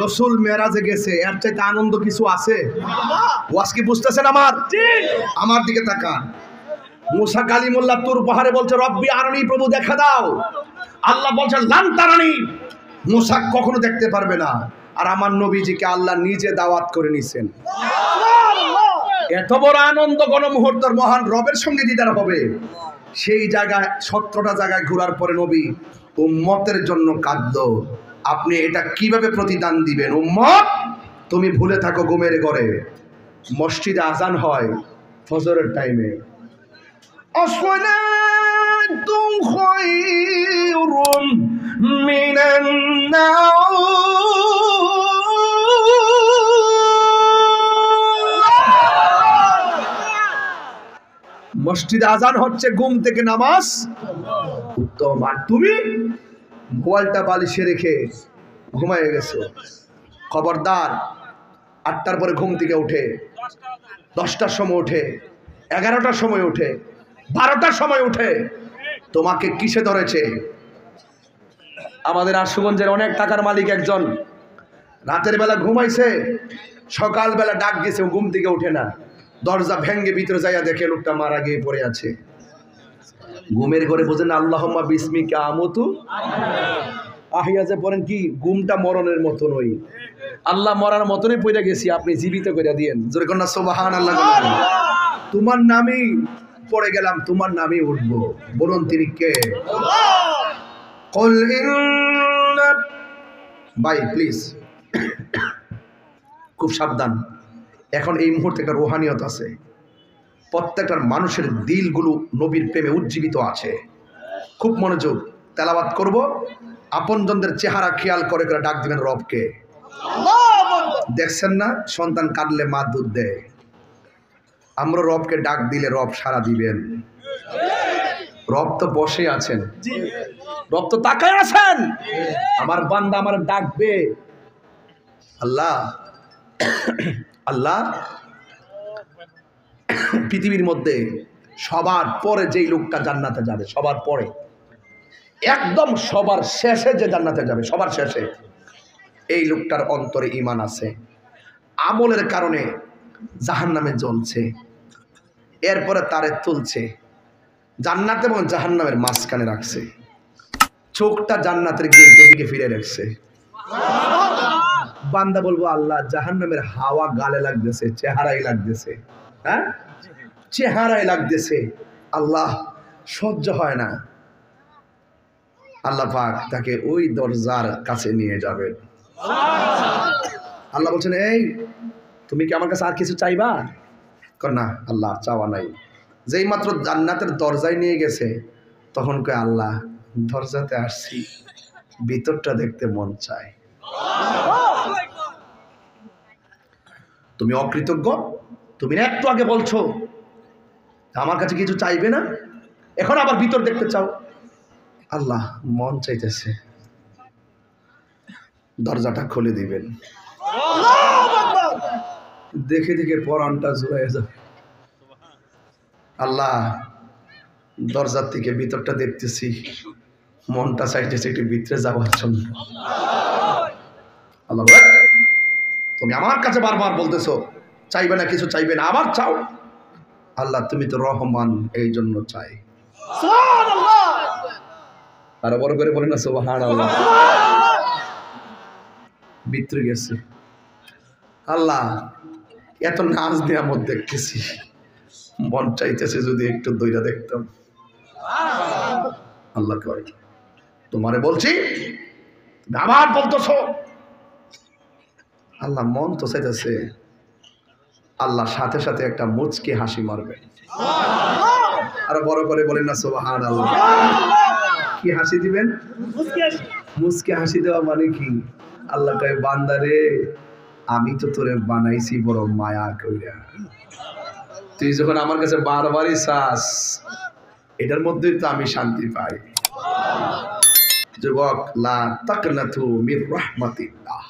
রসুল মেরাজে গেছে, এর চাইতে আনন্দ কিছু আছে? ওয়াজ কি বুঝতেছেন? আমার দিকে তাকান। মুসা কালিমুল্লাহ তুর পাহাড়ে বলছে, রব্বি আরনি, প্রভু দেখা দাও। আল্লাহ বলছেন লান তারানি, মুসা কখনো দেখতে পারবে না। আর আমার নবীজিকে আল্লাহ নিজে দাওয়াত করে নিছেন। এত বড় আনন্দ গণমুহূর্তের মহান রবের সঙ্গে দিদার হবে। সেই জায়গায় 17টা জায়গায় ঘোরার পরে নবী উম্মতের জন্য কাঁদলো। আপনি এটা কিভাবে প্রতিদান দিবেন? উম্মত, তুমি ভুলে থাকো ঘুমের ঘরে, মসজিদে আজান হয় ফজরের টাইমে, আসসালাতু খায়রুম মিনান নাওম। মসজিদে আজান হচ্ছে, ঘুম থেকে নামাজ উত্তম। আর তুমি মোবাইলটা বালিশে রেখে ঘুমায় গেছো। খবরদার, 8টার পরে ঘুম থেকে উঠে, 10টার সময় উঠে, 11টার সময় উঠে, 12টার সময় উঠে তোমাকে কিসে ধরেছে? আমাদের আশুগঞ্জের অনেক টাকার মালিক একজন রাতের বেলা ঘুমাইছে, সকালবেলা ডাক দিয়েছে, ঘুম থেকে উঠে না। দরজা ভেঙ্গে ভিতরে যাইয়া দেখে লোকটা মারা গিয়ে পড়ে আছে। ঘুমের ঘরে বোঝেন না, আল্লাহুম্মা বিসমিকা আমুতু আহিয়াজে পড়েন কি? ঘুমটা মরণের মতো নই, আল্লাহ মরার মতনই পড়ে গেছি, আপনি জীবিত করে দিয়েন। জোরে কন্যা সুবহানাল্লাহ। তোমার নামই পড়ে গেলাম, তোমার নামই উঠবো। বলুন তিনি কে? ভাই প্লিজ খুব সাবধান। এখন এই মুহূর্তে একটা রোহানিয়ত আছে, প্রত্যেকটার মানুষের দিলগুলো নবীর প্রেমে উজ্জীবিত আছে। খুব মনোযোগ, তেলাওয়াত করব। আপনজনদের চেহারা খেয়াল করে করে ডাক দিবেন রবকে। দেখছেন না, সন্তান কাঁদলে মা দুধ দেয়, আমরা রবকে ডাক দিলে রব সাড়া দিবেন। রব তো বসে আছেন, রব তো তাকায় আছেন। আমার বান্দা আমার ডাকবে। আল্লাহ আল্লাহ পৃথিবীর মধ্যে সবার পরে যেই লোকটা জান্নাতে যাবে, সবার পরে, একদম সবার শেষে যে জান্নাতে যাবে, সবার শেষে, এই লোকটার অন্তরে ঈমান আছে, আমলের কারণে জাহান্নামে জ্বলছে, এরপরে তারে তুলছে, জান্নাত এবং জাহান্নামের মাঝখানে রাখছে, চোখটা জান্নাতের গেটের দিকে ফিরে রাখছে। বান্দা বলবো, আল্লাহ জাহান্নামের হাওয়া গালে লাগতেছে, চেহারাই লাগতেছে, হ্যাঁ চেহারাই লাগতেছে, আল্লাহ সহ্য হয় না। আল্লাহ পাক তাকে ওই দরজার কাছে নিয়ে যাবেন। আল্লাহ বলছেন, এই তুমি কি আমার কাছে আর কিছু চাইবা? না আল্লাহ, চাওয়া নাই। যেই মাত্র জান্নাতের দরজায় নিয়ে গেছে তখন কয়, আল্লাহ দরজাতে আসছি, ভিতরটা দেখতে মন চায়। তুমি অকৃতজ্ঞ, তুমি একটু আগে বলছো আমার কাছে কিছু চাইবে না, এখন আবার ভিতর দেখতে চাও। আল্লাহ মন চাইতেছে, দরজাটা খুলে দিবেন। দেখে দেখে পরানটা জুড়ে যাবে। আল্লাহ দরজার থেকে ভিতরটা দেখতেছি, মনটা চাইতেছে একটু ভিতরে যাওয়ার জন্য। আল্লাহ বলে, তুমি আমার কাছে বারবার বলতেছো চাইবে না, কিছু চাইবে না, আবার চাও। আল্লাহ তুমি তো রহমান, এই জন্য চাই। আরো বড় করে বলেন না সুবহানাল্লাহ। ভিতরে গেছে। আল্লাহ এত নাচ নিয়ামত দেখতেছি, মন চাইতেছে যদি একটু দইরা দেখতাম। আল্লাহ কয়, তোমারে বলছি তুমি আবার বলতেছো। আল্লাহ মন তো চাইতেছে। আল্লাহ সাথে সাথে একটা মুচকি হাসি মারবে। আরো বড় করে বলেন না সুবহানাল্লাহ। কি হাসি দিবেন? মুচকি হাসি দেওয়া মানে কি? আল্লাহ কয়, বান্দারে আমি তো তোরে বানাইছি বড় মায়া কইরা, তুই যখন আমার কাছে বারবারই চাস, এটার মধ্যেই তো আমি শান্তি পাই। যুবক, লা তাকনাতু মির রাহমাতিল্লাহ,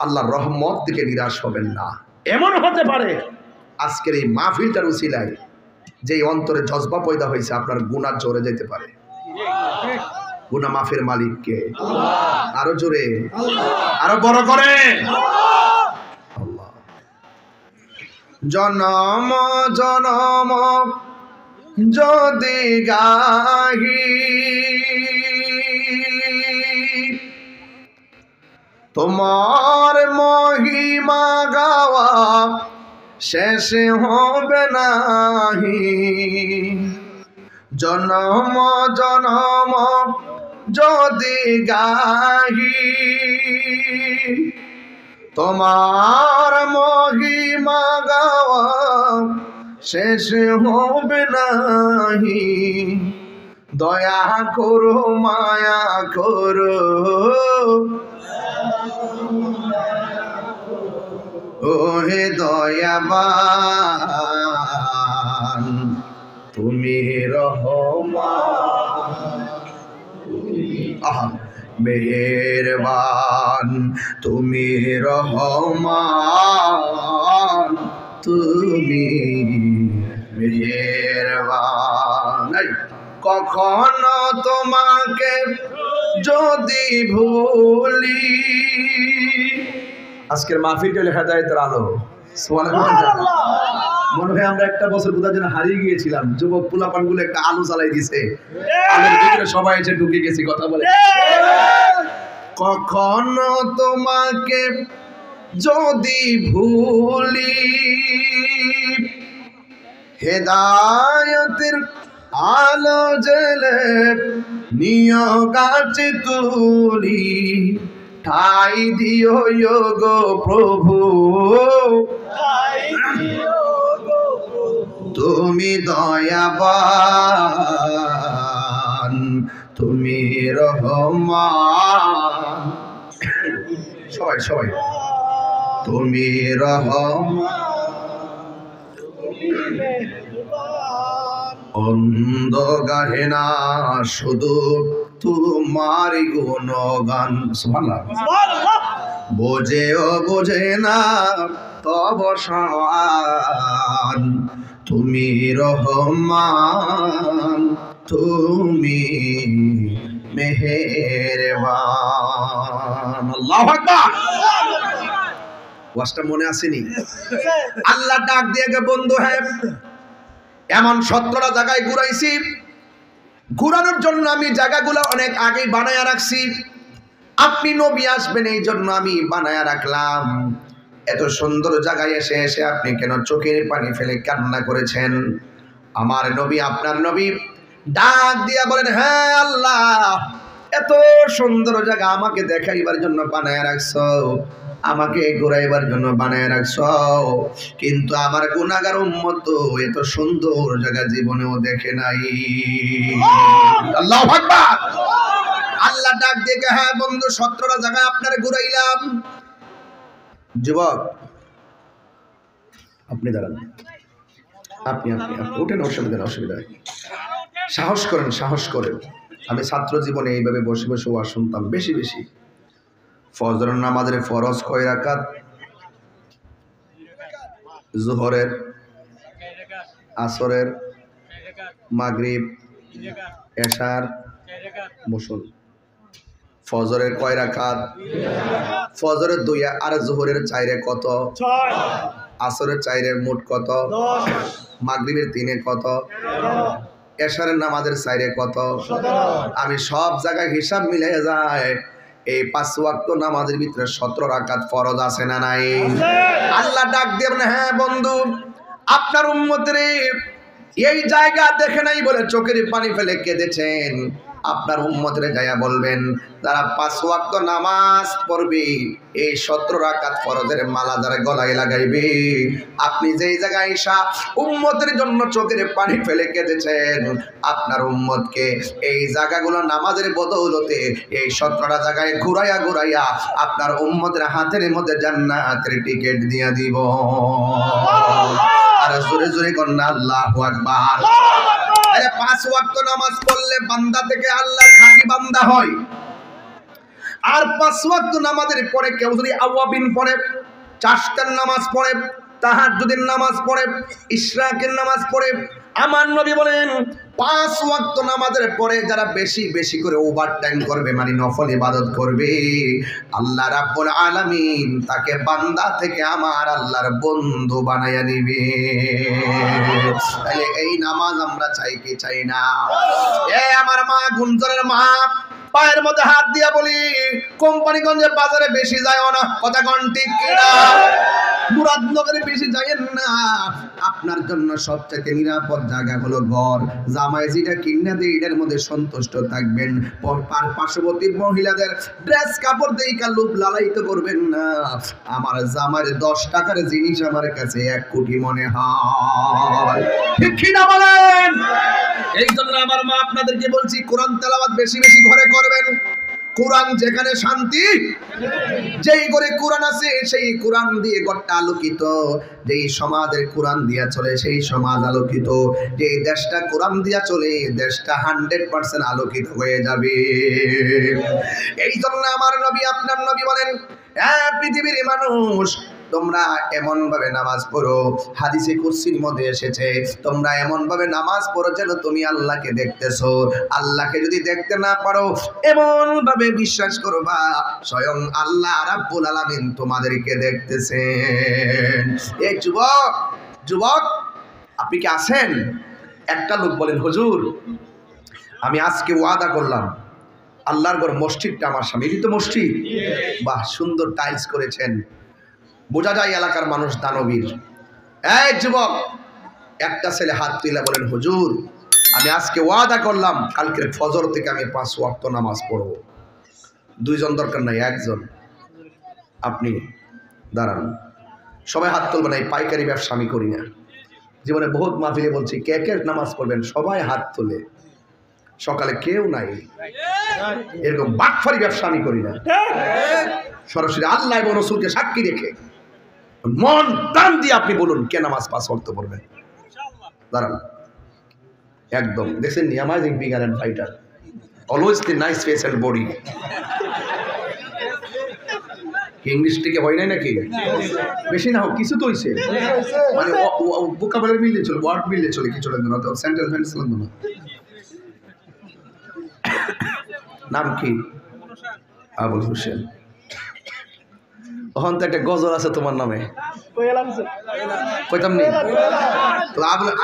আল্লাহর রহমত থেকে নিরাশ হবেন না। এমন হতে পারে আজকের এই মাহফিলটার উসিলায় যে অন্তরে জজবা পয়দা হয়েছে, আপনার গুনাহ জোরে যেতে পারে। গুনাহ মাফের মালিক কে? আরো জোরে, আরো বড় করে। আল্লাহ। জনম জনম যদি গাহি তোমার মহিমা গাওয়া শেষ হবে নাহি। জনম জনম যদি গাহি তোমার মহিমা গাওয়া শেষ হবে নাহি। দয়া করো মায়া করো ওহে দয়াবান, তুমি রহমান। আহা মেহেরবান, তুমি রহমান, তুমি মেহেরবান। কখনো তোমাকে যদি ভুলি। আজকের মাহফিলটা লেখা যায় তার আলো। মনে হয় আমরা একটা বছর কোথাও যেন হারিয়ে গিয়েছিলাম। যুবক পোলাপান গুলো একটা আলো জ্বালাই দিছে, আলোর ভিতরে সবাই এসে ঢুকে গেছি। কথা বলে, কখনো তোমাকে যদি ভুলি, হেদায়েতের আলো জেলে নিয়োগ আছে তুলি। ঠাই দিও গো প্রভু, তুমি দয়াবান, তুমি রহমান। সবাই সবাই, তুমি রহমান। অন্ধ গাহে না শুধু তোমার গুণগান। সুবহানাল্লাহ। বোঝেও বোঝে না তব শান, তুমি রহমান, তুমি মেহেরবান। আল্লাহু আকবার। ওয়াজটা মনে আসেনি? আল্লাহ ডাক দিয়ে গে, বন্ধু হ্যাঁ এমন 17টা জায়গায় ঘুরাইছি, ঘুরানোর জন্য আমি জায়গাগুলো অনেক আগেই বানায়া রাখছি। আপনি নবী আসবেন এই জন্য আমি বানায়া রাখলাম। এত সুন্দর জায়গায় এসে এসে আপনি কেন চোখের পানি ফেলে কান্না করেছেন? আমার নবী, আপনার নবী ডাক দিয়া বলেন, হ্যাঁ আল্লাহ এত সুন্দর জায়গা আমাকে দেখাইবার জন্য বানায় রাখছো, আমাকে ঘুরাইবার জন্য বানায় রাখছো, কিন্তু আমার গুনাহগার উম্মত তো এত সুন্দর জায়গা জীবনেও দেখে নাই। আল্লাহু আকবার। আল্লাহ ডাক দিয়ে, হ্যাঁ বন্ধু 17টা জায়গায় আপনার ঘুরাইলাম। যুবক আপনি দাঁড়ান, আপনি উঠেন, অসুবিধা সাহস করেন। আমি ছাত্র জীবনে এইভাবে বসে বসে ওয়াজ শুনতাম বেশি বেশি। ফজরের নামাজের ফরজ কয় রাকাত? যোহরের, আসরের, মাগরিব, এশার, মুসল। ফজরের কয় রাকাত? ফজরের 2 আর যোহরের 4 কত? 6। আসরের 4 মোট কত? 10। মাগরিবের 3 কত? 13। এশারের নামাজের 4 কত? 17। আমি সব জায়গায় হিসাব মিলে যায়, এই 5 ওয়াক্ত নামাজের ভিতরে 17 রাকাত ফরজ আছে না নাই? আল্লাহ ডাক দিয়ে বলে, হ্যাঁ বন্ধু আপনার উম্মতের এই জায়গা দেখে নাই বলে চোখের পানি ফেলে কেঁদেছেন। আপনার উম্মতের গায়া বলবেন, যারা 5 ওয়াক্ত নামাজ পড়বে, এই 17 রাকাত ফরজের মালা যারা গলায় লাগাইবে, আপনি যেই জায়গায় এসা উম্মতের জন্য চোখের পানি ফেলে কেঁদেছেন, আপনার উম্মতকে এই জায়গাগুলো নামাজের বদৌলতে এই 17টা জায়গায় ঘুরাইয়া আপনার উম্মতের হাতের মধ্যে জান্নাতের টিকিট দিয়ে দিব। আর জোরে জোরে কন্যা আল্লাহু আকবার। আরে 5 ওয়াক্ত নামাজ পড়লে বান্দা থেকে আল্লাহ খাঁটি বান্দা হয়। আর 5 ওয়াক্ত নামাজের পরে কেউ যদি আওয়াবিন পড়ে, চাশতার নামাজ পড়ে, তাহাজ্জুদের নামাজ পড়ে, ইশরাকের নামাজ পড়ে, আমার নবী বলেন 5 ওয়াক্ত নামাজের পরে যারা বেশি বেশি করে ওভারটাইম করবে, মানে নফল ইবাদত করবে, আল্লাহ রাব্বুল আলামিন তাকে বান্দা থেকে আমার আল্লাহর বন্ধু বানায়া নিবে। তাহলে এই নামাজ আমরা চাই কি চাই না? আমার মা, গুঞ্জনের মা, পায়ের মধ্যে হাত দিয়া বলি, কোম্পানিগঞ্জে বাজারে বেশি যায় না, কথা কোন ঠিক কিনা? মুরাদনগরে বেশি যায়েন না। আপনার জন্য সবচেয়ে নিরাপদ জায়গা হলো ঘর। জামাই যেটা কিনা দিয়ে এটার মধ্যে সন্তুষ্ট থাকবেন। পার্শ্ববর্তী মহিলাদের ড্রেস কাপড় দিয়ে লোভ লালায়িত করবেন না। আমার জামার 10 টাকার জিনিস আমার কাছে 1 কোটি মনে হয়, ঠিক কিনা বলেন? এই জন্য আমার মা আপনাদেরকে বলছি, কোরআন তেলাওয়াত বেশি বেশি ঘরে করবেন। কোরআন যেখানে শান্তি, যেই ঘরে কোরআন আছে সেই কোরআন দিয়ে ঘরটা আলোকিত। যেই সমাজের কোরআন দিয়া চলে সেই সমাজ আলোকিত। যেই দেশটা কোরআন দিয়া চলে দেশটা 100% আলোকিত হয়ে যাবে। এই জন্য আমার নবী, আপনার নবী বলেন, পৃথিবীর মানুষ তোমরা এমন ভাবে নামাজ পড়ো, হাদিসে কুরসির মধ্যে এসেছে, তোমরা এমন ভাবে নামাজ পড়ো যেন তুমি আল্লাহকে দেখতেছো। আল্লাহকে যদি দেখতে না পারো, এমন ভাবে বিশ্বাস করবা স্বয়ং আল্লাহ রাব্বুল আলামিন তোমাদেরকে দেখতেছেন। এই যুবক আপনি কি আছেন? একটা লোক বলেন, হুজুর আমি আজকে ওয়াদা করলাম আল্লাহর ঘর মসজিদটা আমার সামনে। এই তো মসজিদ, বাহ সুন্দর টাইলস করেছেন, বোঝা যায় এলাকার মানুষ দানবীর। এই যুবক, একটা ছেলে হাত তুলে বলেন, হুজুর আমি আজকে ওয়াদা করলাম কালকের ফজর থেকে আমি 5 ওয়াক্ত নামাজ পড়ব। 2 জন দরকার নাই, 1 জন। আপনি দাঁড়ান, সবাই হাত তুলবেন। এই পাইকারি ব্যবসা আমি করি না। জীবনে বহুত মাহফিলে বলছি কে কে নামাজ পড়বেন, সবাই হাত তোলে। সকালে কেউ নাই, এরকম বাটফারি ব্যবসা আমি করি না। সরাসরি আল্লাহ এবং রাসূলকে সাক্ষী রেখে মন প্রাণ দিয়ে আপনি বলুন কে নামাজ 5 ওয়াক্ত পড়বেন। দাঁড়ান, একদম দেখছেন নি, amazing figure and fighter, always the nice face and body. English থেকে হয় নাই নাকি? বেশি না হোক, কিছু তো হইছে, মানে ভোকাবুলারি মিলে চলে, ওয়ার্ড মিলে চলে, কিছু লাগবে না, সেন্টেন্স ফেন্স লাগবে না। নাম কি? আবুল হোসেন। তখন তো একটা গজল আছে তোমার নামে, কইতাম নি?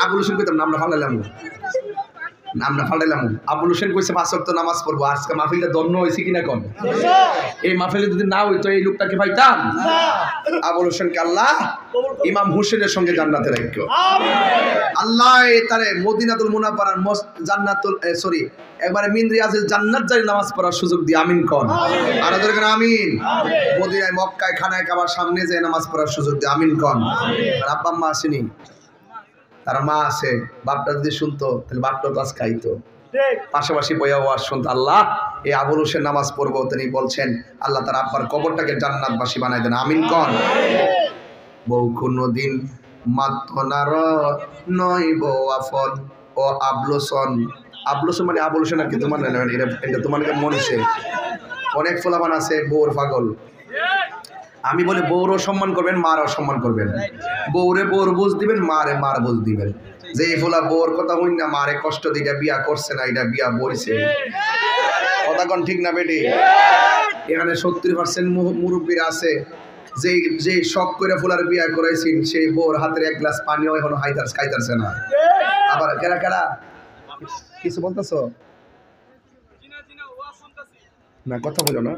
আবুল হোসেন কইতাম, নামটা ভালো লাগলাম। আমরা ফাটাইলাম। আবুল হোসেন কইছে 5 ওয়াক্ত নামাজ পড়বো। আজকে মাহফিলটা ধন্য হয়েছে কিনা কোন? এই মাহফিলে যদি না হইতো এই লোকটাকে পাইতাম? আবুল হোসেনকে আল্লাহ ইমাম হোসেনের সঙ্গে জান্নাতে রাখো। আল্লাহ তারে মদিনাতুল মুনাওয়ারার জান্নাতুল সরি একবারে মিন রিয়াজিল জান্নাত যাই নামাজ পড়ার সুযোগ দি। আমিন কোন? আর ওদের আমিন। মদিনায় মক্কায় খানায় কাবার সামনে যে নামাজ পড়ার সুযোগ দি। আমিন কোন? আর আব্বা আম্মা আসেনি, তার মা আছে, বাপটা যদি শুনতো তাহলে বাপটা তো আজ খাইতো। পাশাপাশি বইয়া ওয়াজ শুনতো। আল্লাহ এই আবুল হোসেন নামাজ পড়বো, তিনি বলছেন আল্লাহ তার আব্বার কবরটাকে জান্নাতবাসী বানাই দেন। আমিন কোন? বউ কোনদিন মাতনার নয় বউ আফন ও আবলোসন। আবলোসন মানে আবুল হোসেন আর কি তোমার এটা তোমার মনীষে অনেক ফলাফান আছে বউর পাগল। আমি বলি বউরও সম্মান করবেন, মারও সম্মান করবেন। বউরে বউর বুঝ দিবেন, মারে মার বুঝ দিবেন। যে ফোলা বউর কথা হইন না মারে কষ্ট দিয়ে বিয়া করছে না, এটা বিয়া বইছে। কথা কোন ঠিক না বেটি? এখানে 70% মুরব্বীরা আছে যে শখ করে ফুলার বিয়া করাইছেন, সেই বউর হাতের এক গ্লাস পানিও এখনো খাইতারছে না। আবার কেরা কেরা কিছু বলতেছো না? কথা বলো না,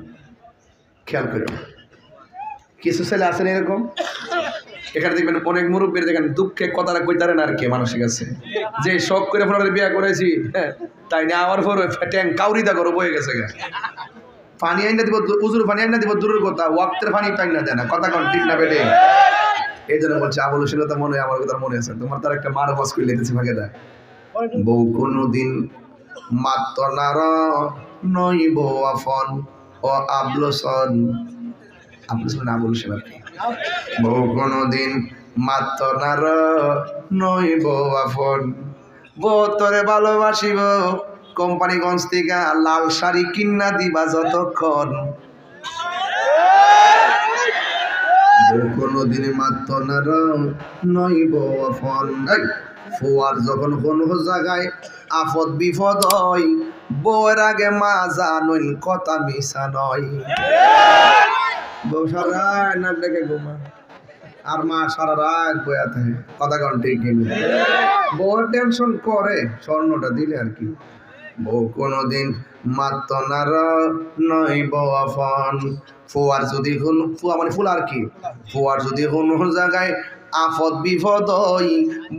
খেয়াল করো। কিছু ছেলে আছেন এরকম, এখানে দেখবেন অনেক মুরব্বীর দেখেন দুঃখে কথাটা কইতারে না আর কি মানুষের কাছে, যে শখ করে ফুলার বিয়া করাইছি তাই না আমার পর ট্যাং কাউরিদা করো বয়ে গেছে। পানি আইনা দিব, উজুর পানি আইনা দিব দূরের কথা, ওয়াক্তের পানি টাইনা দেয় না। কথা কোন ঠিক না বেটে? এই জন্য বলছে আবুল হোসেন কথা মনে হয়, আমার কথা মনে আছে। তোমার তার একটা মার বাস করে লেগেছে ভাগে দেয়। বউ কোনদিন মাতনার নই বউ আফন ও আবলোসন। আবলোসন আবুল হোসেন আর কি। বউ কোনদিন মাতনার নই বউ আফন। বউ তোরে ভালোবাসিব কোম্পানিগঞ্জ থেকে লাল শাড়ি কিনা দিবা যতক্ষণ। কোনদিন মাত্র না নইব ফোন। ফুয়ার যখন কোন জায়গায় আপদ বিপদ হয়, বউয়ের আগে মা জানুন কথা মিশা নয়। বউ সারা না ডেকে ঘুমা আর মা সারা রাত বয়া থাকে। কথা কোন ঠিক কিনা? বউয়ের টেনশন করে স্বর্ণটা দিলে আর কি। বউ কোনদিন মাত্র না নইব ফোন। ফুয়ার যদি ফুয়া মানে ফুল আর কি, ফুয়ার যদি কোন জায়গায় আপদ বিপদ হই,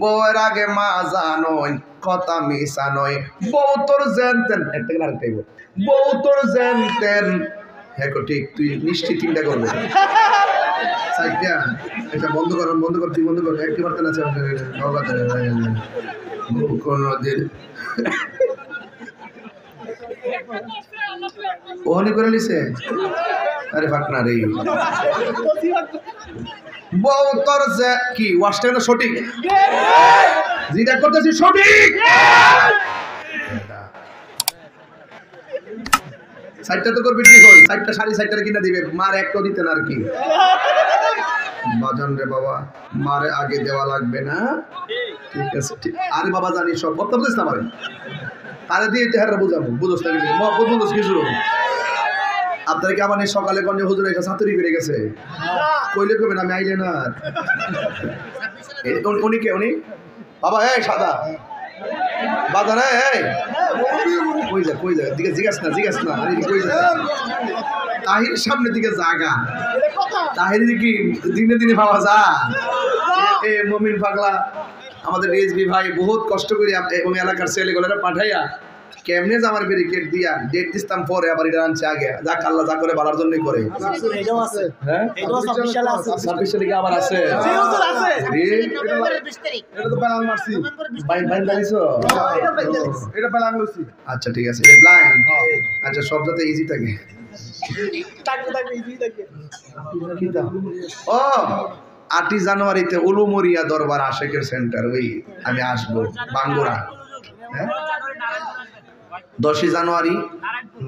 বউয়ের আগে মা জানই কথা মিশা নয়। বউ তোর জানতেন একটা আরেকটাই বল, বউ তোর জানতেন। হ্যাঁ ঠিক, তুই নিশ্চিত চিন্তা করবে। এটা বন্ধ কর, বন্ধ কর, তুই বন্ধ কর। একটি বার্তা আছে কোনদিন ওহনি করে নিছে। আরে ফাকনা রে, বউ তোর যে কি ওয়াশটা না সঠিক, যেটা করতেছি সঠিক। সাইডটা তো করবি ঠিক হয়, সাইডটা শাড়ি সাইডটা কিনা দিবে, মার একটা দিতেন আর কি। বাজান রে বাবা, মারে আগে দেওয়া লাগবে না, ঠিক আছে ঠিক। আরে বাবা জানি সব কথা বুঝিস না মারে, তারে দিয়ে তেহারা বুঝাবো, বুঝোস না বুঝোস কিছু। আপনার কি আমার সকালে গঞ্জে হুজুর এসে ছাতুরি করে গেছে, কইলে কবেন আমি আইলে না। উনি কে? উনি বাবা এই সাদা বাজার কই যা কই যা দিকে জিজ্ঞাস না কই যা। তাহির সামনের দিকে জাগা, তাহির কি দিনে দিনে পাওয়া যা। এ মমিন পাগলা আমাদের রিজভি ভাই বহুত কষ্ট করে এবং এলাকার ছেলেগুলোরা পাঠাইয়া কেমনে আমার ব্যারিকেড দিয়া ডেট দিতাম, পরে আবার এটা আনছে আগে। যা আল্লাহ যা করে বাড়ার জন্যই করে। হ্যাঁ 26 তারিখে আবার আছে। আচ্ছা ঠিক আছে, আচ্ছা সব যাতে ইজি থাকে। ও 8 জানুয়ারিতে উলুমরিয়া দরবার আশেকের সেন্টার, ওই আমি আসবো বাঙ্গুরা। হ্যাঁ 10 জানুয়ারি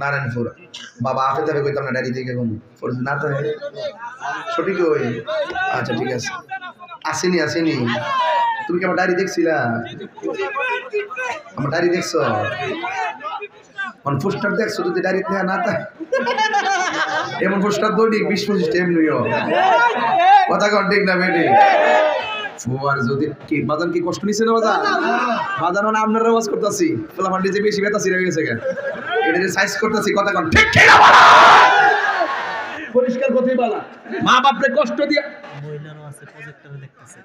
নারায়ণপুর। বাবা আপনি তবে কইতাম না ডায়েরি থেকে কম না তো সঠিক ওই। আচ্ছা ঠিক আছে, আসেনি। তুমি কি আমার ডায়েরি দেখছিলা? আমার ডায়েরি দেখছো? পোস্টার দেখছো? যদি ডায়েরি দেখা না তা এমন পোস্টার দৈনিক 20-25 এমনিও। কথা কন ঠিক না বেটি? ফুয়ার যদি কি বাজান কি কষ্ট নিছে না বাজান বাজান মানে আপনার আওয়াজ করতেছি ফলাফল যে বেশি ব্যথা ছিড়ে গেছে কেন এটা সাইজ করতেছি কথা কোন ঠিক ঠিক না বলা পরিষ্কার কথাই বলা মা বাপরে কষ্ট দিয়া মহিলারও আছে প্রজেক্টরে দেখতেছে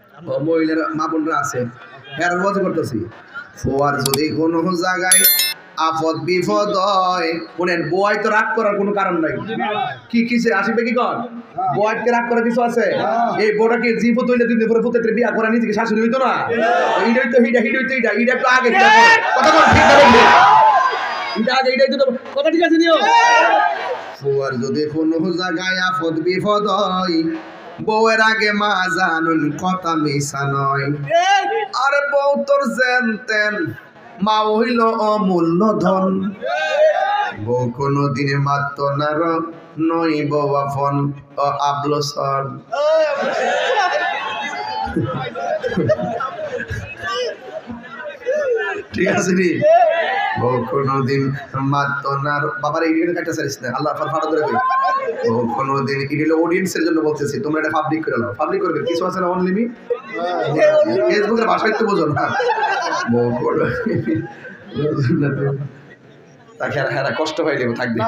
মহিলার মা বোনরা আছে এর আওয়াজ করতেছি ফুয়ার যদি কোনো জায়গায় আপদ বিপদ হয় শুনেন বই তো রাগ করার কোনো কারণ নাই কি কিসে আসিবে কি কর বয়কে রাগ করার কিছু আছে এই বড়কে জীব তৈলে দিন পরে পুত্রের বিয়া করা নিজেকে শাশুড়ি হইতো না এইটাই তো এইটা একটু আগে কথা বল ঠিক আছে এটা আগে এইটাই তো কথা ঠিক আছে নিও ফুয়ার যদি কোনো জায়গায় আপদ বিপদ হয় বউয়ের আগে মা জানুন কথা মিশা নয় আরে বউ তোর জেনতেন মা হইল অমূল্য ধন বউ কোনো দিনে মাত্র না নই বউ আপন আবলসন ঠিক আছে নি বউ কোনোদিন মাত্র না বাবার ইডিয়েট কাটা সারিস না আল্লাহ ফাড়া ধরে কই বউ কোনোদিন ইডিল অডিয়েন্সের জন্য বলতেছি তোমরা এটা পাবলিক করে নাও পাবলিক করবে কিছু আছে না অনলি মি ফেসবুকের ভাষায় তো বোঝো না বউ তাকে আর কষ্ট হয়ে যাবে থাকবে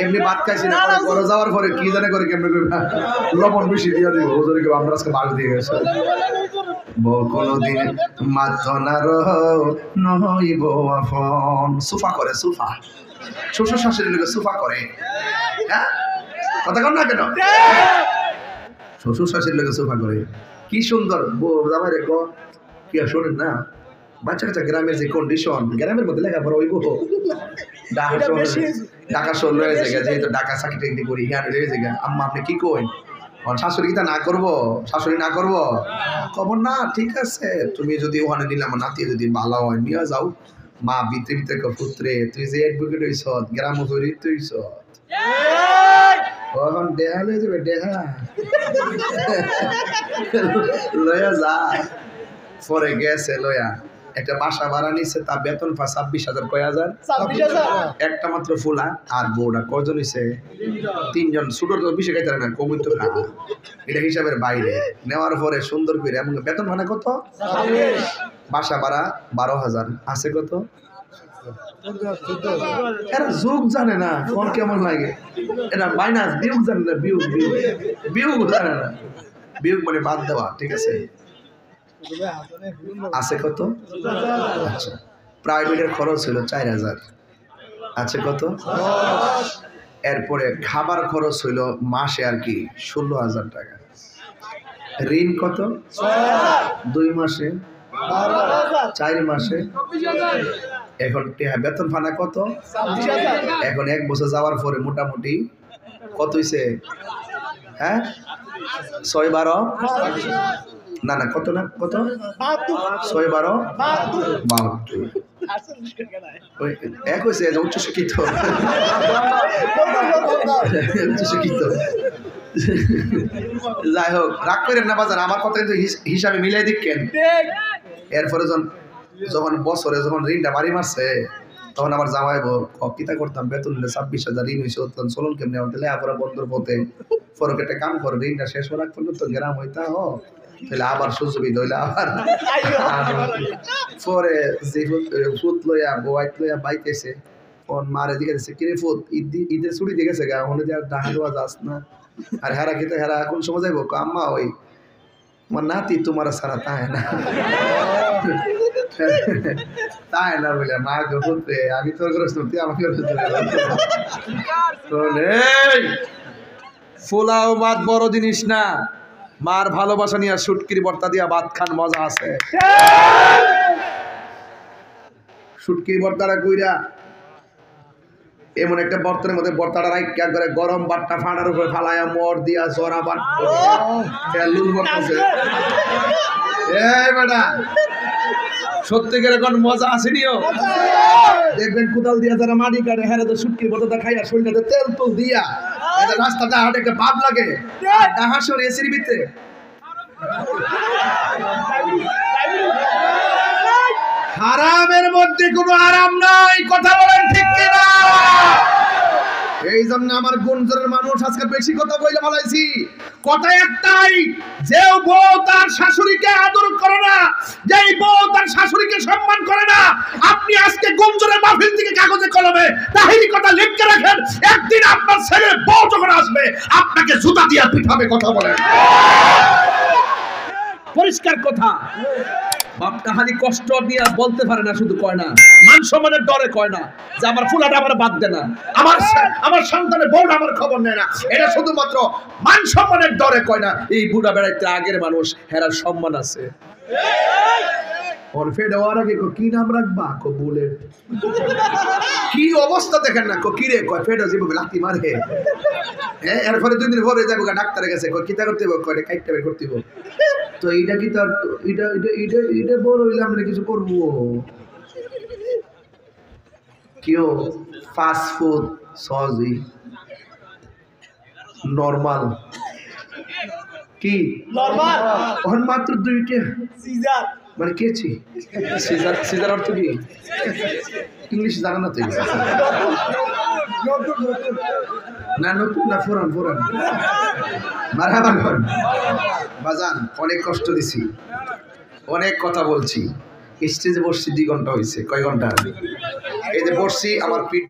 এমনি ভাত খাইছি না ঘরে যাওয়ার পরে কি জানে করে কেমনে করবে লবণ বেশি দিয়ে দিব ওজনে কেউ আমরা আজকে বাঘ দিয়ে গেছে বউ কোনোদিন মাত্র না নহইব আপন সুফা করে সুফা শ্বশুর শাশুড়ির লোকে সুফা করে হ্যাঁ কথা কর না কেন শ্বশুর শাশুড়ির লোকে সুফা করে কি সুন্দর বউ জামাই রেখো কি শোনেন না বাচ্চা কাচ্চা গ্রামের যে কন্ডিশন গ্রামের মধ্যে লেখাপড়া হইব ঢাকা শোল রয়েছে যেহেতু ঢাকা চাকরি টাকরি করি হ্যাঁ রয়েছে আম্মা আপনি কি কই শাশুড়ি কি তা না করবো শাশুড়ি না করবো খবর না ঠিক আছে তুমি যদি ওখানে নিলে আমার নাতি যদি ভালো হয় নিয়ে যাও মা ভিতরে ভিতরে পুত্রে তুই যে অ্যাডভোকেট হইছ গ্রাম হইরি তুই এখন দেহা লয়ে যাবে দেহা লয়া যা পরে গেছে লয়া একটা বাসা ভাড়া নিচ্ছে তার বেতন 26,000 কয় হাজার একটা মাত্র ফুলা আর বউটা কয়জন হইছে 3 জন ছোট তো বেশি খাইতে না কমই তো না এটা হিসাবের বাইরে নেওয়ার পরে সুন্দর করে এবং বেতন ভাড়া কত বাসা ভাড়া 12,000 আছে কত এরা যোগ জানে না কোন কেমন লাগে এটা মাইনাস বিয়োগ জানে না বিয়োগ জানে না বিয়োগ মানে বাদ দেওয়া ঠিক আছে আছে কত আচ্ছা প্রাইভেটের খরচ হলো 4,000 আছে কত এরপরে খাবার খরচ হইলো মাসে আর কি 16,000 টাকা ঋণ কত 2 মাসে 4 মাসে এখন বেতন ফানা কত এখন 1 বছর যাওয়ার পরে মোটামুটি কত হইছে হ্যাঁ 6-12 না না কত না কত 6-12 এক হয়েছে উচ্চ শিক্ষিত যাই হোক রাগ করেন না বাজার আমার কথা কিন্তু হিসাবে মিলাই দিচ্ছেন এরপরে যখন বছরে যখন ঋণটা বাড়ি মারছে তখন আমার জামাইবো কিতা করতাম বেতন 26,000 ঋণ হয়েছে চলুন কেমনি আমাদের লেখাপড়া বন্ধুর পথে ফরক একটা কাম করো ঋণটা শেষ হওয়ার পর্যন্ত গ্রাম হইতা হ তাহলে আবার সুযোগ হইলে আবার পরে যে ফুট লইয়া বয়াত লইয়া বাইতেছে ফোন মারে দিকে দিচ্ছে কিরে ফুট ঈদের ছুটি দিয়ে গেছে গা ওখানে যে আর ডাহা দেওয়া যাস না আর হেরা খেতে হেরা কোন সময় যাইব আম্মা ওই আমার নাতি তোমার সারা তাই না তাই না বলে মা গো পুত্রে আমি তোর করে শুনতে আমাকে ফুলাও মাত বড় জিনিস না মার ভালোবাসা নিয়ে শুটকির ভর্তা দিয়া ভাত খান মজা আছে শুটকির ভর্তাটা কইরা এমন একটা বর্তনের মধ্যে ভর্তাটা রাইখা করে গরম ভাতটা ফাটার উপরে ফালায়া মর দিয়া জরা ভাত লুল বকছে এই বেটা সত্যিকার এখন মজা আসেনিও দেখবেন কোদাল দিয়া যারা মাটি কাটে হ্যাঁ তো শুটকির ভর্তাটা খাইয়া শরীরটাতে তেল তুল দিয়া রাস্তাটা হাটে একটা ভাব লাগে ডাহা সরে এসির ভিতরে হারামের মধ্যে কোনো আরাম নাই কথা বলেন ঠিক কিনা এই এই জন্য আমার গুঞ্জরের মানুষ আজকে বেশি কথা বলে বলাইছি। কথা একটাই, যে বউ তার শাশুড়িকে আদর করে না, যেই বউ তার শাশুড়িকে সম্মান করে না, আপনি আজকে গুঞ্জরের মাহফিল থেকে কাগজে কলমে তাহিরি কথা লিখে রাখেন, একদিন আপনার ছেলে বউ যখন আসবে আপনাকে জুতা দিয়ে পিঠাবে। কথা বলেন, পরিষ্কার কথা। বাপ কাহানি কষ্ট দিয়ে বলতে পারে না, শুধু কয় না, মান সম্মানের ডরে কয় না যে আমার ফুলাটা আমার বাদ দে না, আমার সন্তানের বউটা আমার খবর নেয় না, এটা শুধুমাত্র মান সম্মানের ডরে কয় না। এই বুড়া বেড়াইতে আগের মানুষ, হেরার সম্মান আছে। ওর ফেড হওয়ার আগে কি নাম রাখবা? বুলেট। কি অবস্থা দেখেন না, কি রে কয় ফেড যেভাবে লাথি মারে, হ্যাঁ, এরপরে 2 দিন পরে যাবো ডাক্তারের কাছে, কিতা করতে হবে, কয়টা কাইটটা বের করতে হবে। তো এইটা কি তার, এটা বড় হইলে আমরা কিছু করবো? কেউ ফাস্ট ফুড সহজই নরমাল, কি নরমাল ওখান মাত্র 2টা সিজার, মানে কেছি সিজার। সিজার অর্থ কি? ইংলিশ জানা না তো? না নতুন না পুরান? পুরান। মারহাবা করেন বাজান। অনেক কষ্ট দিছি, অনেক কথা বলছি, স্টেজে বসছি 2 ঘন্টা হয়েছে। কয় ঘন্টা? এই যে বসছি, আমার পিঠ